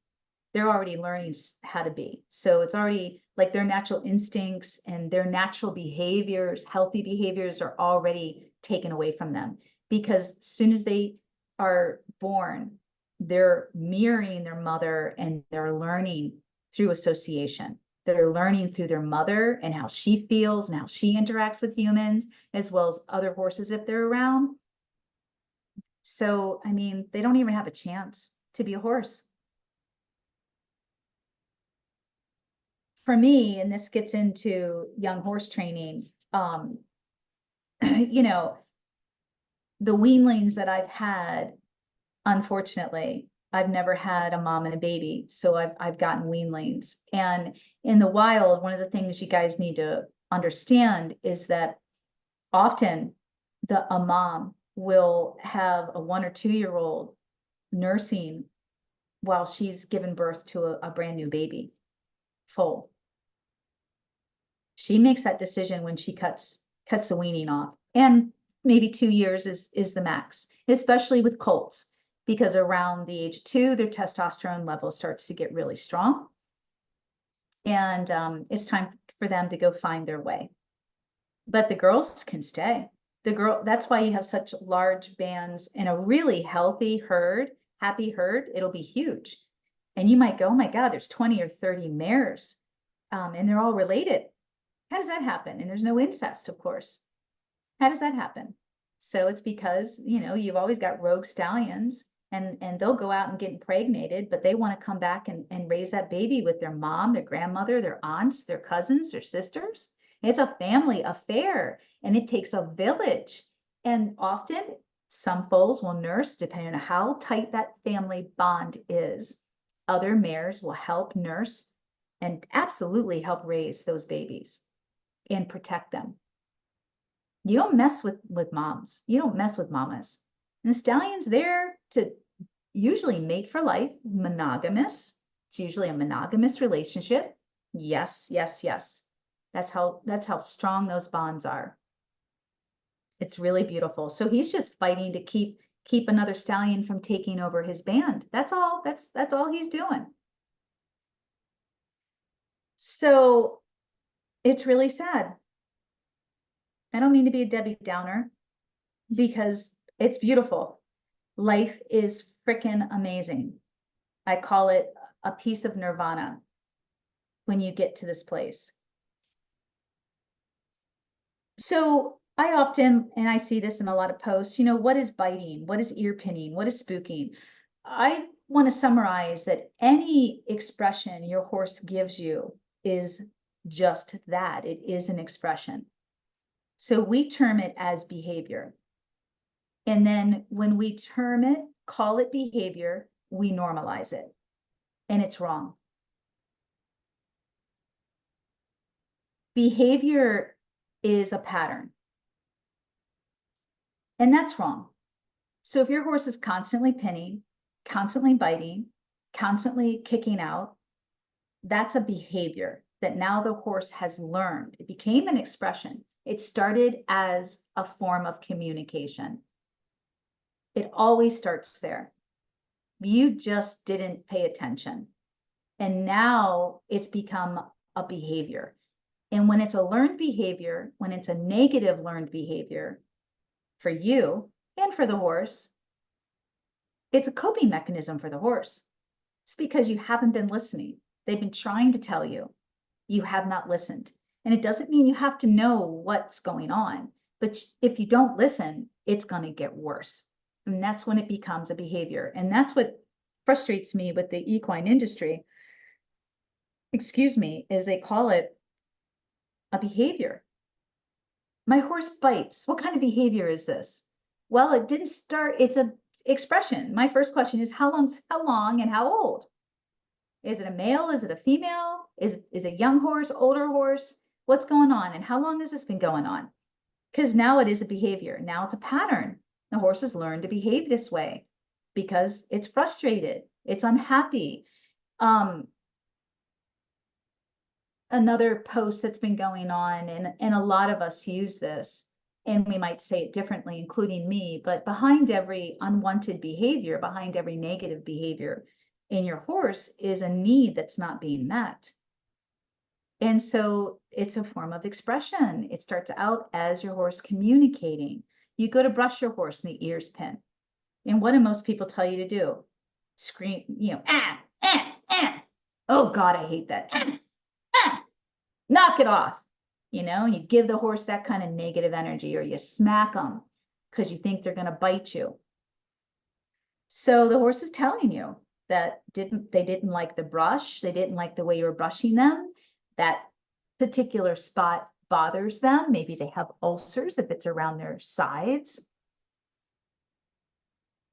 [SPEAKER 1] they're already learning how to be. So it's already like their natural instincts and their natural behaviors, healthy behaviors are already taken away from them, because as soon as they are born, they're mirroring their mother and they're learning through association. They're learning through their mother and how she feels and how she interacts with humans, as well as other horses if they're around. So, they don't even have a chance to be a horse. For me, and this gets into young horse training, the weanlings that I've had, unfortunately, I've never had a mom and a baby, so I've gotten weanlings. And in the wild, one of the things you guys need to understand is that often a mom will have a 1 or 2 year old nursing while she's given birth to a brand new baby, full. She makes that decision when she cuts the weaning off, and maybe 2 years is the max, especially with colts, because around the age of 2, their testosterone level starts to get really strong, and it's time for them to go find their way. But the girls can stay. That's why you have such large bands in a really healthy herd, happy herd. It'll be huge, and you might go, oh my God, there's 20 or 30 mares, and they're all related. How does that happen? And there's no incest, of course. How does that happen? So it's because, you've always got rogue stallions, and they'll go out and get impregnated, but they want to come back and raise that baby with their mom, their grandmother, their aunts, their cousins, their sisters. It's a family affair, and it takes a village. And often some foals will nurse, depending on how tight that family bond is. Other mares will help nurse and absolutely help raise those babies and protect them. You don't mess with moms. You don't mess with mamas. And the stallion's there to usually mate for life, monogamous, It's usually a monogamous relationship. Yes, yes, yes. That's how strong those bonds are. It's really beautiful. So he's just fighting to keep another stallion from taking over his band. That's all. That's all he's doing. So it's really sad. I don't mean to be a Debbie Downer because it's beautiful. Life is freaking amazing. I call it a piece of nirvana when you get to this place. So I often, and I see this in a lot of posts, what is biting? What is ear pinning? What is spooking? I want to summarize that any expression your horse gives you is just that. It is an expression. So we term it as behavior. And then when we term it, call it behavior, we normalize it. And it's wrong. Behavior is a pattern. And that's wrong. So if your horse is constantly pinning, constantly biting, constantly kicking out, that's a behavior that now the horse has learned. It became an expression. It started as a form of communication. It always starts there. You just didn't pay attention. And now it's become a behavior. And when it's a learned behavior, when it's a negative learned behavior for you and for the horse, it's a coping mechanism for the horse. It's because you haven't been listening. They've been trying to tell you. You have not listened. And it doesn't mean you have to know what's going on. But if you don't listen, it's going to get worse. And that's when it becomes a behavior. And that's what frustrates me with the equine industry, is they call it a behavior. My horse bites. What kind of behavior is this? Well, it didn't start, it's an expression. My first question is how long and how old? Is it a male? Is it a female? Is a young horse, older horse? What's going on? And how long has this been going on? Because now it is a behavior. Now it's a pattern. The horse has learned to behave this way because it's frustrated. It's unhappy. Another post that's been going on, and a lot of us use this, and we might say it differently, including me, but behind every unwanted behavior, behind every negative behavior in your horse is a need that's not being met. And so it's a form of expression. It starts out as your horse communicating. You go to brush your horse and the ears pin. And what do most people tell you to do? Scream, ah, ah, ah. Oh God, I hate that. Ah, ah. Knock it off. You give the horse that kind of negative energy, or you smack them because you think they're going to bite you. So the horse is telling you that they didn't like the brush. They didn't like the way you were brushing them. That particular spot bothers them. Maybe they have ulcers if it's around their sides.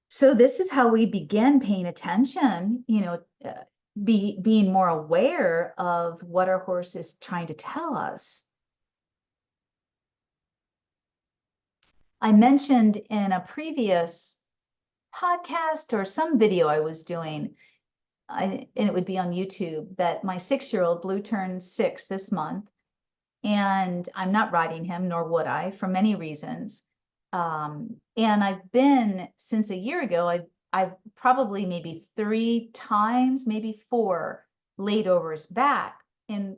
[SPEAKER 1] So this is how we begin paying attention, being more aware of what our horse is trying to tell us. I mentioned in a previous podcast or some video I was doing, and it would be on YouTube, that my 6-year-old Blue turned 6 this month, and I'm not riding him, nor would I, for many reasons. And I've been, since a year ago, I've probably maybe 3 times, maybe 4, laid over his back. And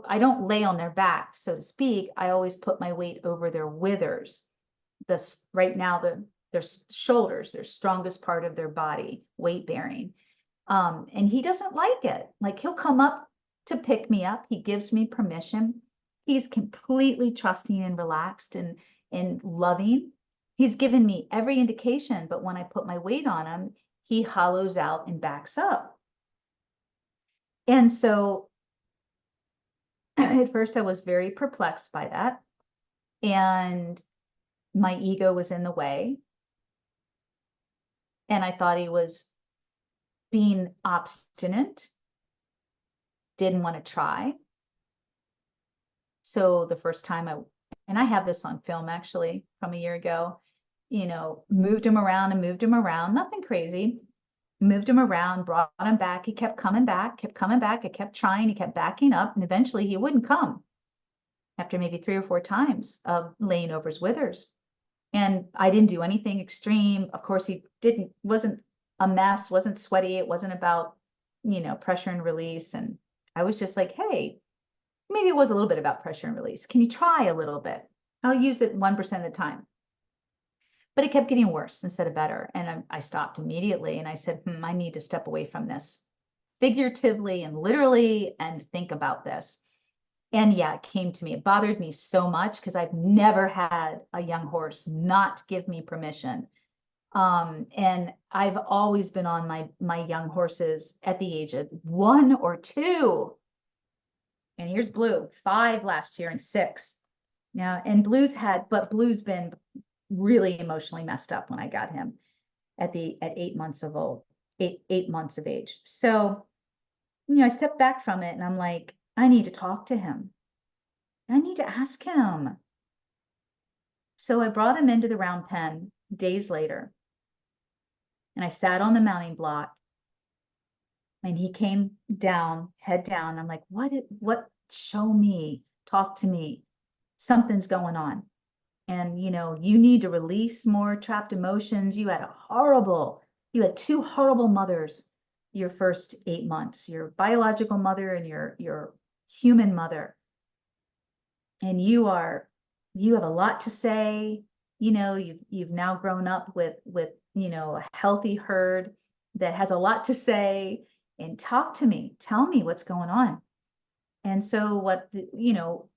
[SPEAKER 1] I don't lay on their back, so to speak. I always put my weight over their withers. Right now, their shoulders, their strongest part of their body, weight bearing. And he doesn't like it. Like, he'll come up to pick me up. He gives me permission. He's completely trusting and relaxed and loving. He's given me every indication, but when I put my weight on him, he hollows out and backs up. And so at first I was very perplexed by that. And my ego was in the way. And I thought he was being obstinate, didn't want to try. So the first time and I have this on film actually from a year ago, moved him around and moved him around, nothing crazy. moved him around, brought him back. He kept coming back, kept coming back. I kept trying. He kept backing up, and eventually he wouldn't come after maybe 3 or 4 times of laying over his withers. And I didn't do anything extreme. Of course, he wasn't a mess, wasn't sweaty. It wasn't about, pressure and release. And I was just like, hey, maybe it was a little bit about pressure and release. Can you try a little bit? I'll use it 1% of the time. But it kept getting worse instead of better. And I stopped immediately and I said, I need to step away from this figuratively and literally and think about this. And yeah, it came to me. It bothered me so much because I've never had a young horse not give me permission. And I've always been on my young horses at the age of 1 or 2. And here's Blue, 5 last year and 6. Now, and Blue's been really emotionally messed up when I got him at 8 months of old, 8 months of age. So, I stepped back from it and I'm like, I need to talk to him. I need to ask him. So I brought him into the round pen days later and I sat on the mounting block and he came down, head down. I'm like, what, show me, talk to me. Something's going on. And, you need to release more trapped emotions. You had 2 horrible mothers your first 8 months, your biological mother and your human mother. And you have a lot to say. You've now grown up with a healthy herd that has a lot to say, and talk to me, tell me what's going on. And so what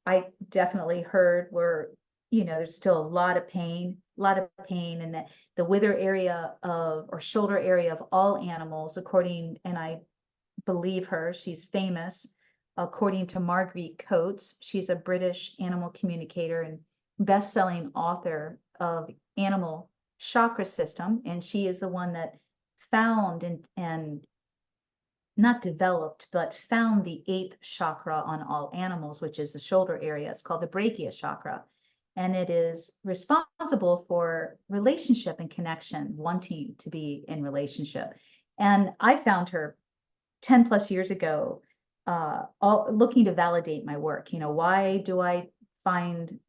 [SPEAKER 1] I definitely heard were, there's still a lot of pain in the wither area or shoulder area of all animals, and I believe her, she's famous, according to Marguerite Coates. She's a British animal communicator and best-selling author of Animal Chakra System. And she is the one that found and not developed, but found the 8th chakra on all animals, which is the shoulder area. It's called the brachia chakra. And it is responsible for relationship and connection, wanting to be in relationship. And I found her 10 plus years ago, looking to validate my work. Why do I find,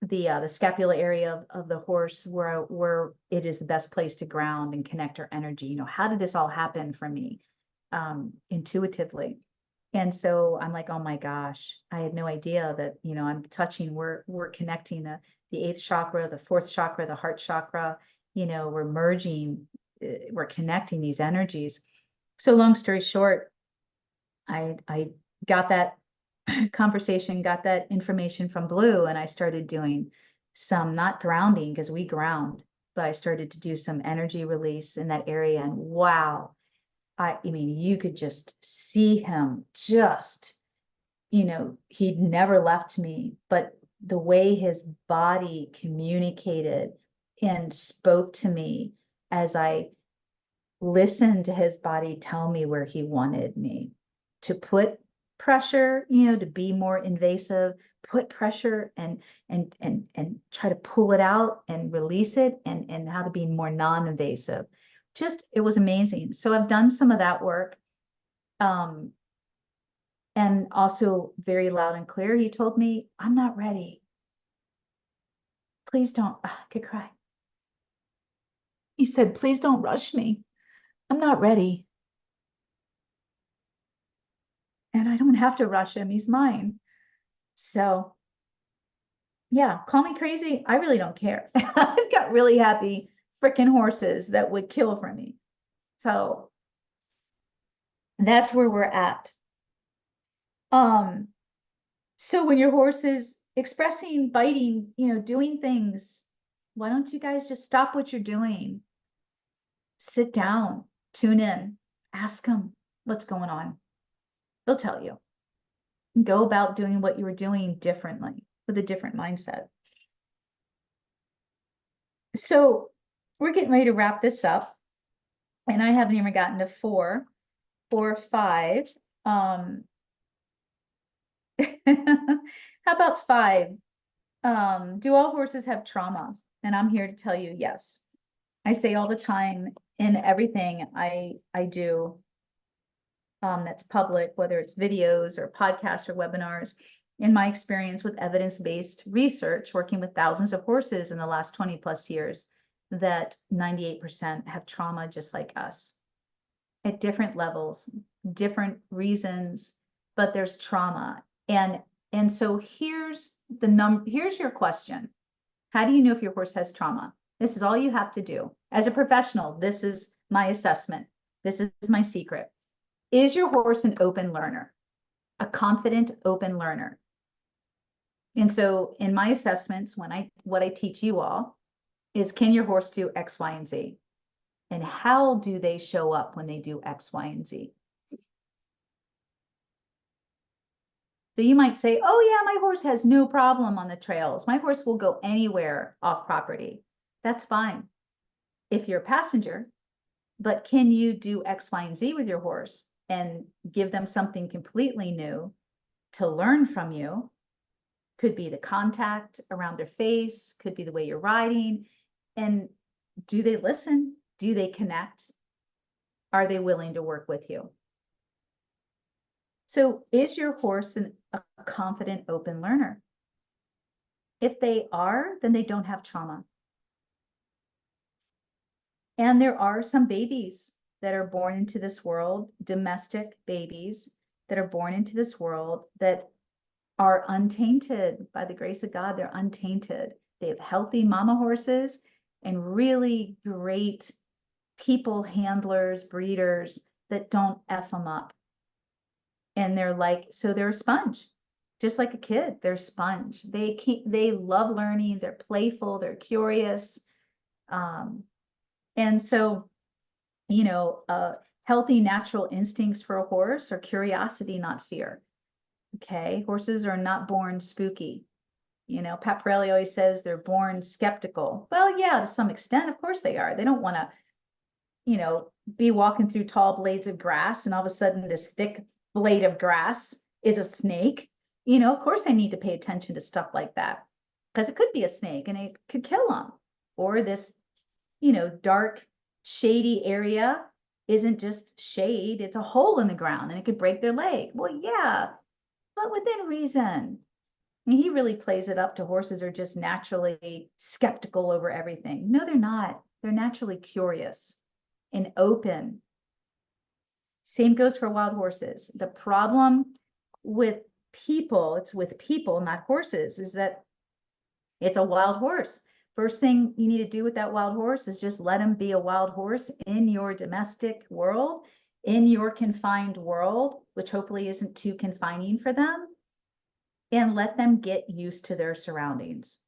[SPEAKER 1] the scapula area of the horse where it is the best place to ground and connect our energy? How did this all happen for me, intuitively? And so I'm like, oh my gosh, I had no idea that, I'm touching, we're connecting the 8th chakra, the 4th chakra, the heart chakra, we're merging, we're connecting these energies. So long story short, I got that conversation, got that information from Blue, and I started doing some, not grounding because we ground, but I started to do some energy release in that area. And wow, I mean, you could just see him he'd never left me, but the way his body communicated and spoke to me as I listened to his body tell me where he wanted me to put pressure, to be more invasive, put pressure and try to pull it out and release it, and how to be more non-invasive. It was amazing. So I've done some of that work. And also very loud and clear, he told me, I'm not ready. Please don't, I could cry. He said, please don't rush me. I'm not ready. And I don't have to rush him. He's mine. So yeah, call me crazy. I really don't care. I've got really happy freaking horses that would kill for me. So that's where we're at. So when your horse is expressing, biting, doing things, why don't you guys just stop what you're doing? Sit down, tune in, ask them what's going on. They'll tell you. Go about doing what you were doing differently, with a different mindset. So we're getting ready to wrap this up, and I haven't even gotten to 4 or 5. How about 5? Do all horses have trauma? And I'm here to tell you yes. I say all the time in everything I do that's public, whether it's videos or podcasts or webinars, in my experience with evidence-based research, working with thousands of horses in the last 20 plus years, that 98% have trauma just like us at different levels, different reasons, but there's trauma. And so here's your question. How do you know if your horse has trauma? This is all you have to do. As a professional, this is my assessment. This is my secret. Is your horse an open learner? A confident open learner? And so in my assessments, what I teach you all is, can your horse do X, Y, and Z? And how do they show up when they do X, Y, and Z? So you might say, oh yeah, my horse has no problem on the trails. My horse will go anywhere off property. That's fine if you're a passenger, but can you do X, Y, and Z with your horse and give them something completely new to learn from you? Could be the contact around their face, could be the way you're riding. And do they listen? Do they connect? Are they willing to work with you? So is your horse a confident open learner? If they are, then they don't have trauma. And there are some babies that are born into this world, domestic babies that are born into this world that are untainted by the grace of God. They're untainted. They have healthy mama horses and really great people handlers, breeders that don't F them up. And they're like, so they're a sponge, just like a kid. They're a sponge. They love learning. They're playful. They're curious. And so, healthy natural instincts for a horse are curiosity, not fear. Okay, horses are not born spooky. Pat Pirelli always says they're born skeptical. Well, yeah, to some extent, of course they are. They don't want to, be walking through tall blades of grass and all of a sudden this thick blade of grass is a snake. Of course I need to pay attention to stuff like that because it could be a snake and it could kill them. Or this, dark, shady area isn't just shade, it's a hole in the ground and it could break their leg. Well, yeah, but within reason. I mean, he really plays it up to horses are just naturally skeptical over everything. No, they're not. They're naturally curious and open. Same goes for wild horses. The problem with people, it's with people, not horses, is that it's a wild horse. First thing you need to do with that wild horse is just let him be a wild horse in your domestic world, in your confined world, which hopefully isn't too confining for them, and let them get used to their surroundings.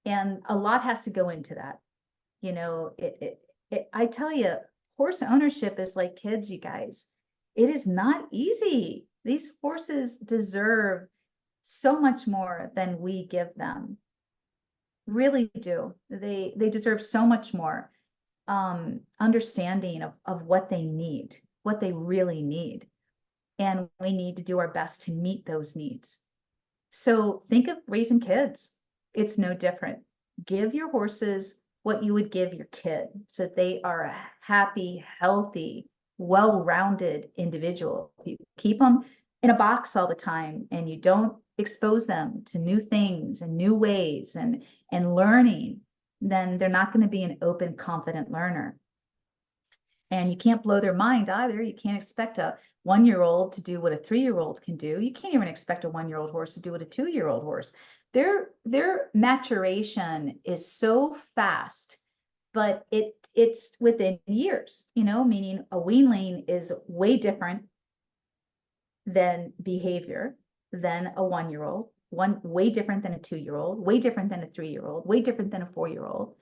[SPEAKER 1] And a lot has to go into that. I tell you, horse ownership is like kids, you guys. It is not easy. These horses deserve so much more than we give them. Really do. They deserve so much more understanding of what they need, what they really need. And we need to do our best to meet those needs. So think of raising kids. It's no different. Give your horses what you would give your kid so that they are a happy, healthy, well-rounded individual. If you keep them in a box all the time and you don't expose them to new things and new ways and learning, then they're not going to be an open, confident learner. And you can't blow their mind either. You can't expect a 1-year-old to do what a 3-year-old can do. You can't even expect a 1-year-old horse to do what a 2-year-old horse. Their maturation is so fast, but it's within years, meaning a weanling is way different than behavior than a 1-year-old, way different than a 2-year-old, way different than a 3-year-old, way different than a 4-year-old.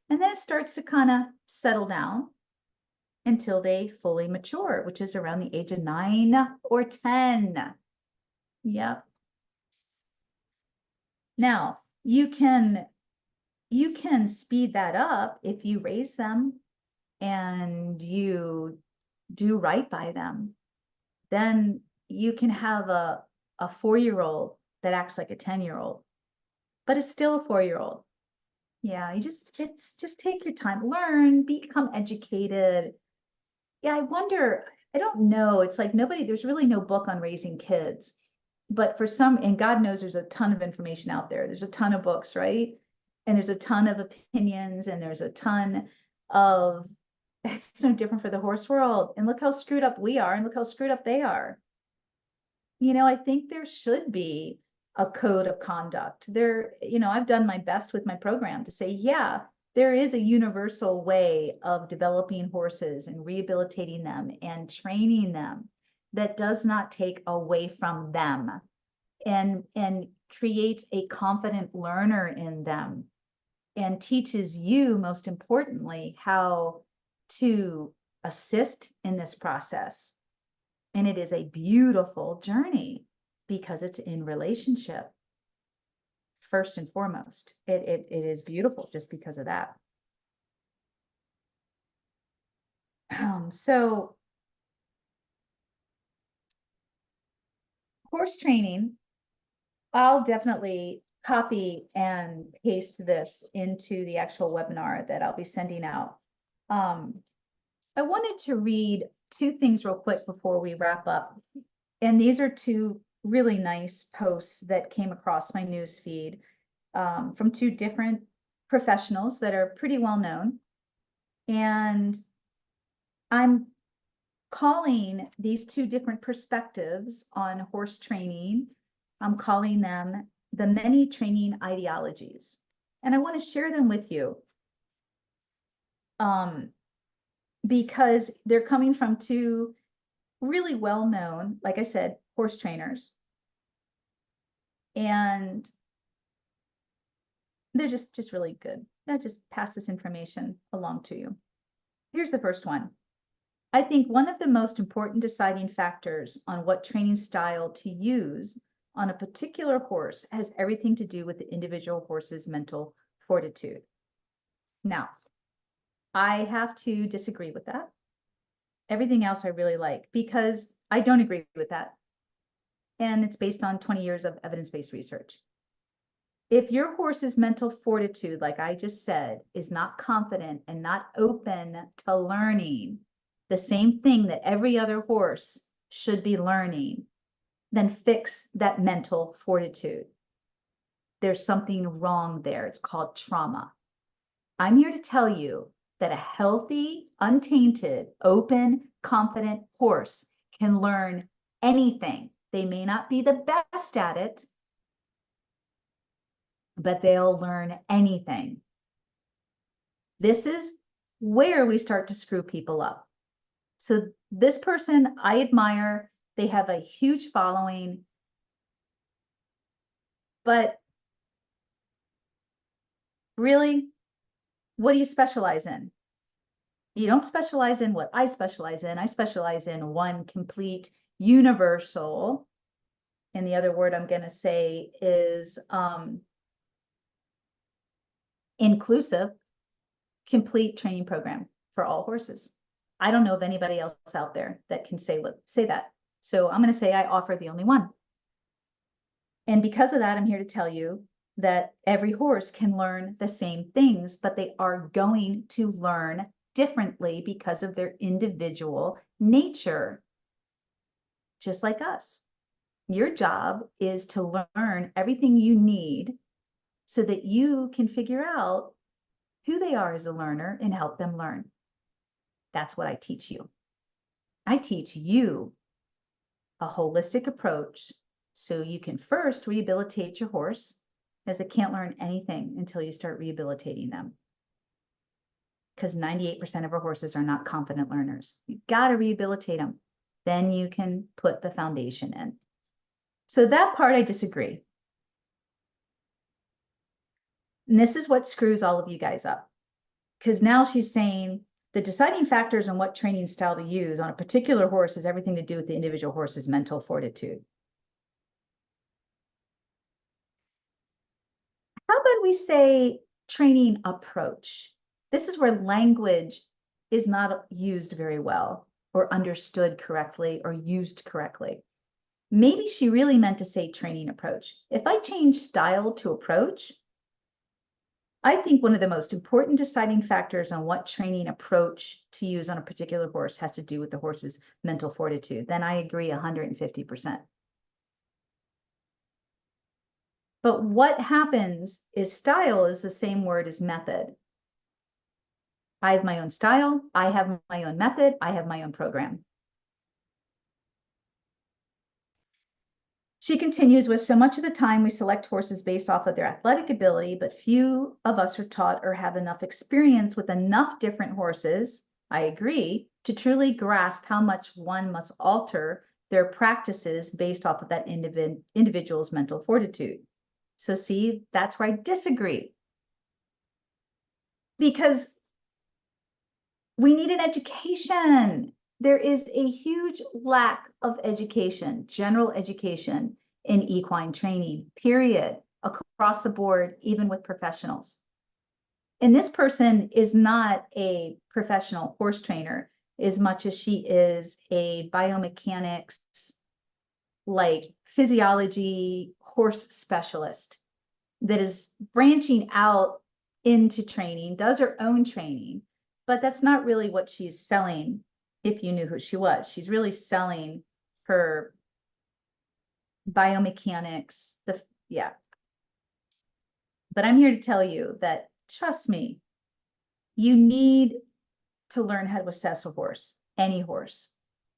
[SPEAKER 1] And then it starts to kind of settle down until they fully mature, which is around the age of 9 or 10. Yep. Now, you can speed that up if you raise them and you do right by them. Then you can have a 4-year-old that acts like a 10-year-old, but it's still a 4-year-old. Yeah, just take your time, learn, become educated. Yeah, I wonder, I don't know. It's like there's really no book on raising kids. But for some, and God knows there's a ton of information out there. There's a ton of books, right? And there's a ton of opinions, and there's a ton of, it's no different for the horse world. And look how screwed up we are, and look how screwed up they are. I think there should be a code of conduct. I've done my best with my program to say, yeah, there is a universal way of developing horses and rehabilitating them and training them that does not take away from them and creates a confident learner in them and teaches you, most importantly, how to assist in this process. And it is a beautiful journey because it's in relationship. First and foremost, it is beautiful just because of that. So horse training, I'll definitely copy and paste this into the actual webinar that I'll be sending out. I wanted to read two things real quick before we wrap up. And these are two really nice posts that came across my news feed from two different professionals that are pretty well known. And I'm calling these two different perspectives on horse training, I'm calling them the many training ideologies. And I want to share them with you because they're coming from two really well-known, like I said, horse trainers. And they're just really good. I just pass this information along to you. Here's the first one. I think one of the most important deciding factors on what training style to use on a particular horse has everything to do with the individual horse's mental fortitude. Now, I have to disagree with that. Everything else I really like because I don't agree with that. And it's based on 20 years of evidence-based research. If your horse's mental fortitude, like I just said, is not confident and not open to learning the same thing that every other horse should be learning, then fix that mental fortitude. There's something wrong there. It's called trauma. I'm here to tell you that a healthy, untainted, open, confident horse can learn anything. They may not be the best at it, but they'll learn anything. This is where we start to screw people up. So this person I admire, they have a huge following, but really, what do you specialize in? You don't specialize in what I specialize in. I specialize in one complete universal, and the other word I'm going to say is inclusive, complete training program for all horses. I don't know of anybody else out there that can say that. So I'm going to say I offer the only one. And because of that, I'm here to tell you that every horse can learn the same things, but they are going to learn differently because of their individual nature, just like us. Your job is to learn everything you need so that you can figure out who they are as a learner and help them learn. That's what I teach you. I teach you a holistic approach so you can first rehabilitate your horse, as they can't learn anything until you start rehabilitating them. Because 98% of our horses are not confident learners. You've got to rehabilitate them. Then you can put the foundation in. So that part I disagree. And this is what screws all of you guys up. Because now she's saying the deciding factors on what training style to use on a particular horse has everything to do with the individual horse's mental fortitude. How about we say training approach? This is where language is not used very well or understood correctly or used correctly. Maybe she really meant to say training approach. If I change style to approach, I think one of the most important deciding factors on what training approach to use on a particular horse has to do with the horse's mental fortitude. Then I agree 150%. But what happens is style is the same word as method. I have my own style, I have my own method, I have my own program. She continues, with so much of the time we select horses based off of their athletic ability, but few of us are taught or have enough experience with enough different horses, I agree, to truly grasp how much one must alter their practices based off of that individual's mental fortitude. So see, that's where I disagree. Because we need an education. There is a huge lack of education, general education in equine training, period, across the board, even with professionals. And this person is not a professional horse trainer as much as she is a biomechanics, like physiology horse specialist that is branching out into training, does her own training, but that's not really what she's selling. If you knew who she was, she's really selling her biomechanics. Yeah. But I'm here to tell you that, trust me, you need to learn how to assess a horse, any horse,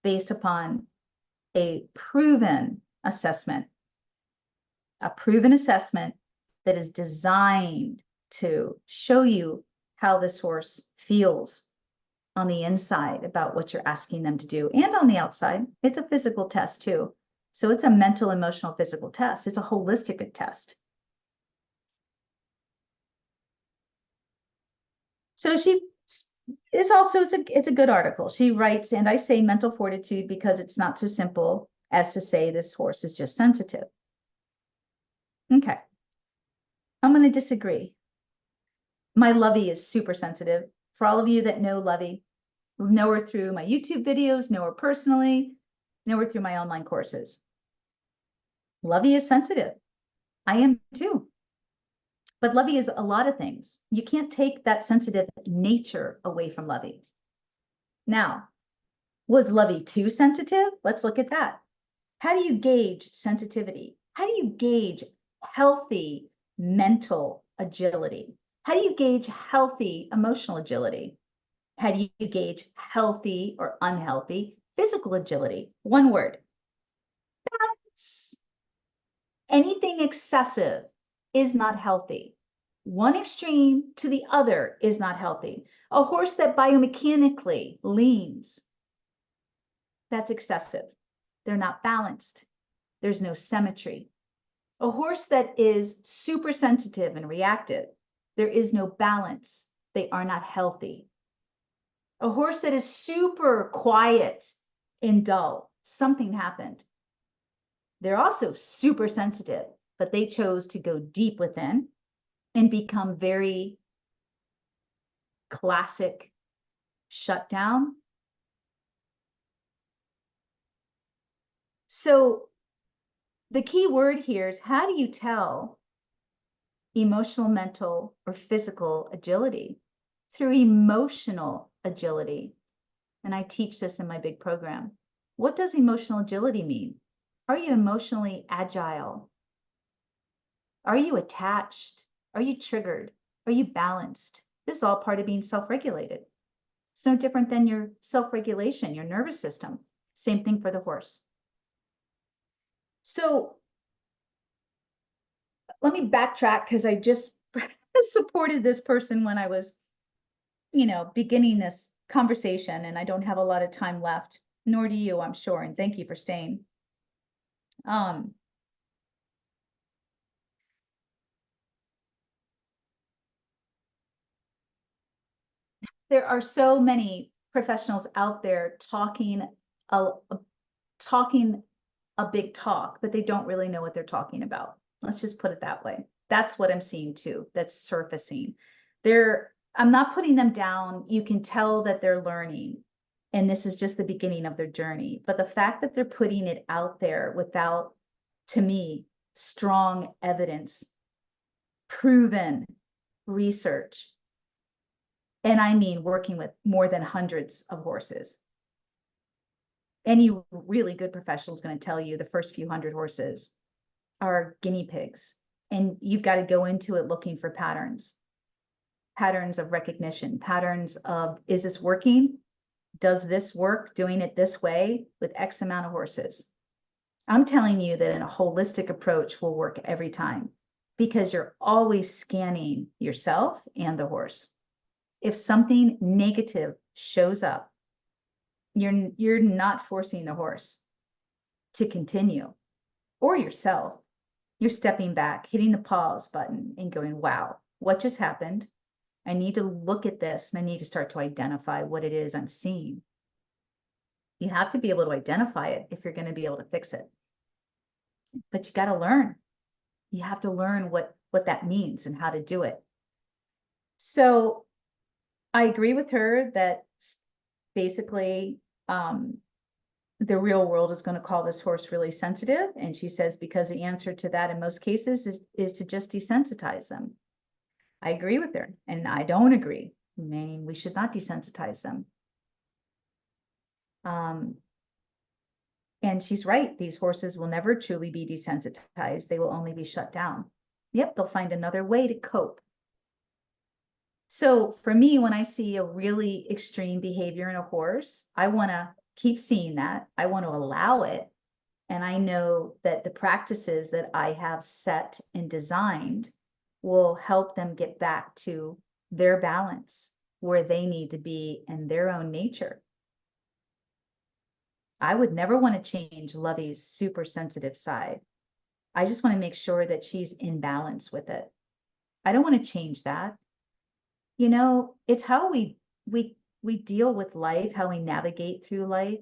[SPEAKER 1] based upon a proven assessment that is designed to show you how this horse feels on the inside about what you're asking them to do, and on the outside. It's a physical test too. So it's a mental, emotional, physical test. It's a holistic test. So she is also, it's a good article. She writes, and I say mental fortitude because it's not so simple as to say this horse is just sensitive. Okay. I'm going to disagree. My Lovey is super sensitive. For all of you that know Lovey, know her through my YouTube videos, know her personally, know her through my online courses. Lovey is sensitive. I am too. But Lovey is a lot of things. You can't take that sensitive nature away from Lovey. Now, was Lovey too sensitive? Let's look at that. How do you gauge sensitivity? How do you gauge healthy mental agility? How do you gauge healthy emotional agility? How do you gauge healthy or unhealthy physical agility? One word. Balance. Anything excessive is not healthy. One extreme to the other is not healthy. A horse that biomechanically leans, that's excessive. They're not balanced. There's no symmetry. A horse that is super sensitive and reactive, there is no balance. They are not healthy. A horse that is super quiet and dull, something happened. They're also super sensitive, but they chose to go deep within and become very classic shutdown. So the key word here is, how do you tell emotional, mental, or physical agility? Through emotional agility. And I teach this in my big program. What does emotional agility mean? Are you emotionally agile? Are you attached? Are you triggered? Are you balanced? This is all part of being self-regulated. It's no different than your self-regulation, your nervous system. Same thing for the horse. So let me backtrack, because I just supported this person when I was, beginning this conversation, and I don't have a lot of time left, nor do you, I'm sure, and thank you for staying. There are so many professionals out there talking a big talk, but they don't really know what they're talking about. Let's just put it that way. That's what I'm seeing too, that's surfacing. I'm not putting them down. You can tell that they're learning, and this is just the beginning of their journey. But the fact that they're putting it out there without, to me, strong evidence, proven research, and I mean working with more than hundreds of horses. Any really good professional is going to tell you the first few hundred horses are guinea pigs, and you've got to go into it looking for patterns of recognition, patterns of, is this working? Does this work doing it this way with X amount of horses? I'm telling you that a holistic approach will work every time, because you're always scanning yourself and the horse. If something negative shows up, you're not forcing the horse to continue, or yourself. You're stepping back, hitting the pause button and going, wow, what just happened? I need to look at this, and I need to start to identify what it is I'm seeing. You have to be able to identify it if you're going to be able to fix it. But you got to learn. You have to learn what that means and how to do it. So I agree with her that basically the real world is going to call this horse really sensitive. And she says, because the answer to that in most cases is to just desensitize them. I agree with her, and I don't agree, meaning we should not desensitize them. And she's right. These horses will never truly be desensitized. They will only be shut down. Yep, they'll find another way to cope. So for me, when I see a really extreme behavior in a horse, I want to keep seeing that. I want to allow it. And I know that the practices that I have set and designed will help them get back to their balance, where they need to be in their own nature. I would never want to change Lovey's super sensitive side. I just want to make sure that she's in balance with it. I don't want to change that. You know, it's how we deal with life, how we navigate through life.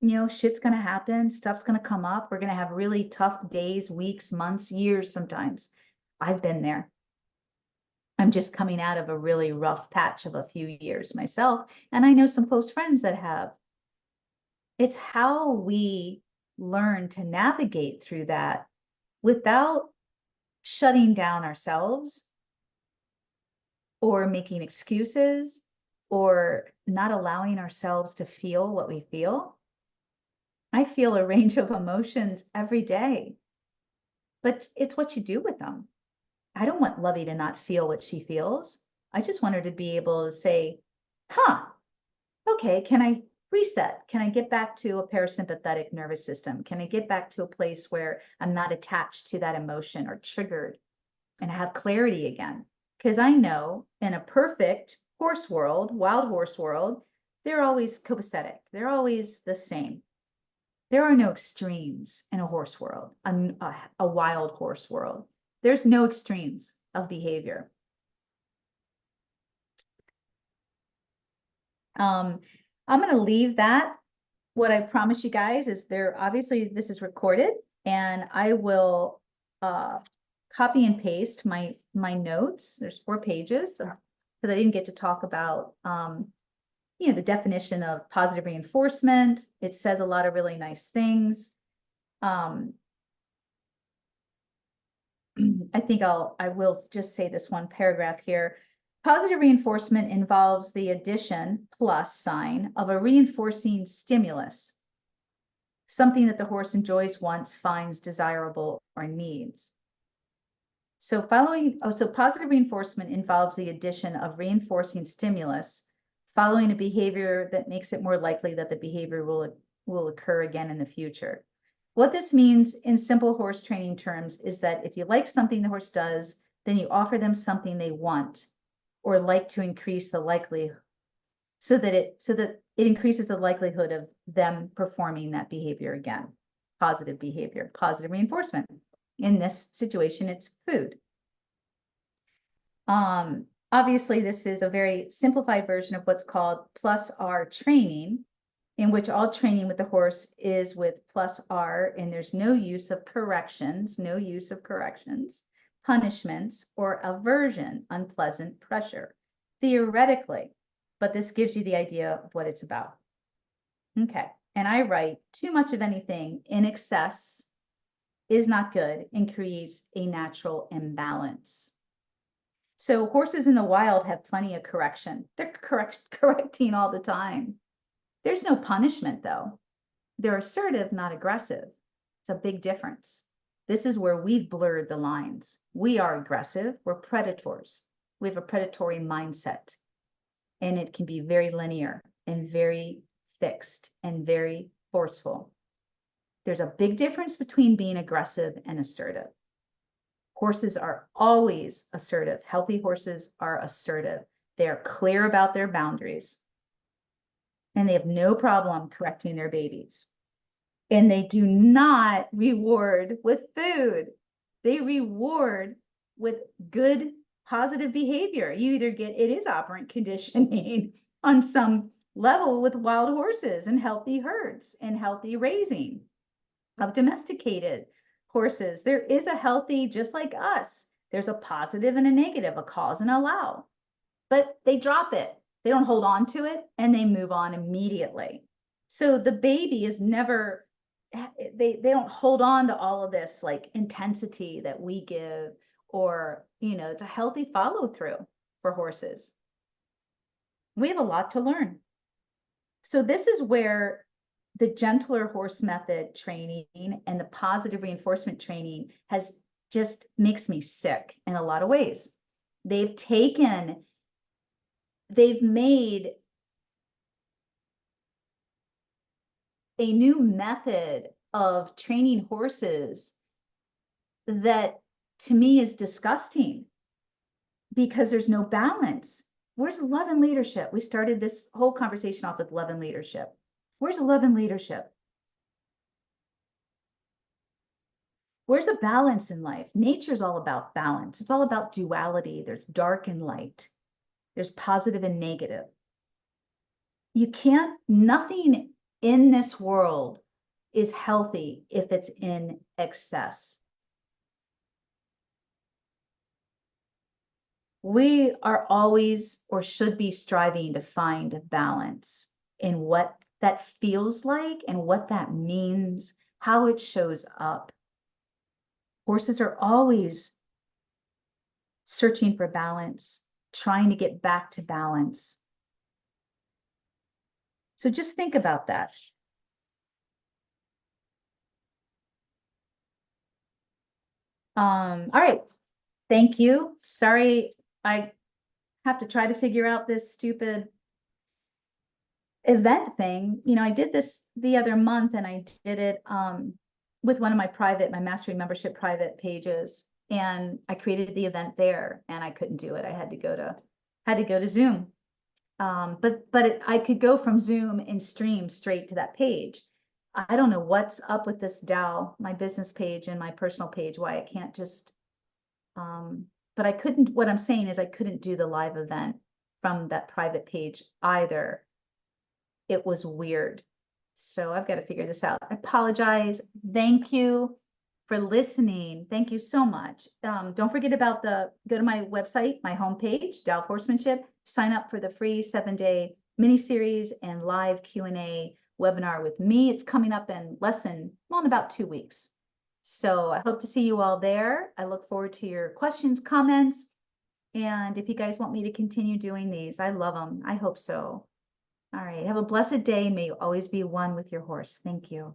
[SPEAKER 1] You know, shit's going to happen, stuff's going to come up. We're going to have really tough days, weeks, months, years sometimes. I've been there. I'm just coming out of a really rough patch of a few years myself, and I know some close friends that have. It's how we learn to navigate through that without shutting down ourselves or making excuses or not allowing ourselves to feel what we feel. I feel a range of emotions every day, but it's what you do with them. I don't want Lovey to not feel what she feels. I just want her to be able to say, okay, can I reset? Can I get back to a parasympathetic nervous system? Can I get back to a place where I'm not attached to that emotion or triggered, and have clarity again? Because I know in a perfect horse world, wild horse world, they're always copacetic. They're always the same. There are no extremes in a horse world, a wild horse world. There's no extremes of behavior. I'm going to leave that. What I promise you guys is obviously this is recorded, and I will copy and paste my notes. There's 4 pages because I didn't get to talk about you know, the definition of positive reinforcement. It says a lot of really nice things. I think I will just say this one paragraph here. Positive reinforcement involves the addition, plus sign, of a reinforcing stimulus, something that the horse enjoys, wants, finds desirable, or needs. So positive reinforcement involves the addition of reinforcing stimulus following a behavior that makes it more likely that the behavior will occur again in the future. What this means in simple horse training terms is that if you like something the horse does, then you offer them something they want or like to increase the likelihood, so that it increases the likelihood of them performing that behavior again. Positive behavior, positive reinforcement. In this situation, it's food. Obviously, this is a very simplified version of what's called plus R training, in which all training with the horse is with plus R, and there's no use of corrections, punishments, or aversion, unpleasant pressure, theoretically, but this gives you the idea of what it's about. Okay, and I write, too much of anything in excess is not good and creates a natural imbalance. So horses in the wild have plenty of correction. They're correcting all the time. There's no punishment though. They're assertive, not aggressive. It's a big difference. This is where we've blurred the lines. We are aggressive. We're predators. We have a predatory mindset, and it can be very linear and very fixed and very forceful. There's a big difference between being aggressive and assertive. Horses are always assertive. Healthy horses are assertive. They are clear about their boundaries, and they have no problem correcting their babies. And they do not reward with food. They reward with good, positive behavior. You either get, it is operant conditioning on some level with wild horses and healthy herds and healthy raising of domesticated horses. There is a healthy, just like us, there's a positive and a negative, a cause and allow, but they drop it. They don't hold on to it and they move on immediately. So the baby is never, they don't hold on to all of this like intensity that we give, or, you know, it's a healthy follow through for horses. We have a lot to learn. So this is where the gentler horse method training and the positive reinforcement training has just makes me sick in a lot of ways. They've made a new method of training horses that to me is disgusting because there's no balance. Where's love and leadership? We started this whole conversation off with love and leadership. Where's love and leadership? Where's a balance in life? Nature's all about balance. It's all about duality. There's dark and light. There's positive and negative. You can't, nothing in this world is healthy if it's in excess. We are always, or should be, striving to find balance in what that feels like and what that means, how it shows up. Horses are always searching for balance, trying to get back to balance. So just think about that. All right. Thank you. Sorry, I have to try to figure out this stupid event thing. You know, I did this the other month and I did it with one of my mastery membership private pages, and I created the event there and I couldn't do it. I had to go to Zoom. But I could go from Zoom and stream straight to that page. I don't know what's up with this Tao, my business page and my personal page, why I can't just, but I couldn't, what I'm saying is I couldn't do the live event from that private page either. It was weird. So I've got to figure this out. I apologize. Thank you for listening. Thank you so much. Don't forget about go to my website, my homepage, Tao of Horsemanship, sign up for the free 7-day mini series and live Q&A webinar with me. It's coming up in in about 2 weeks. So I hope to see you all there. I look forward to your questions, comments, and if you guys want me to continue doing these, I love them. I hope so. All right. Have a blessed day, and may you always be one with your horse. Thank you.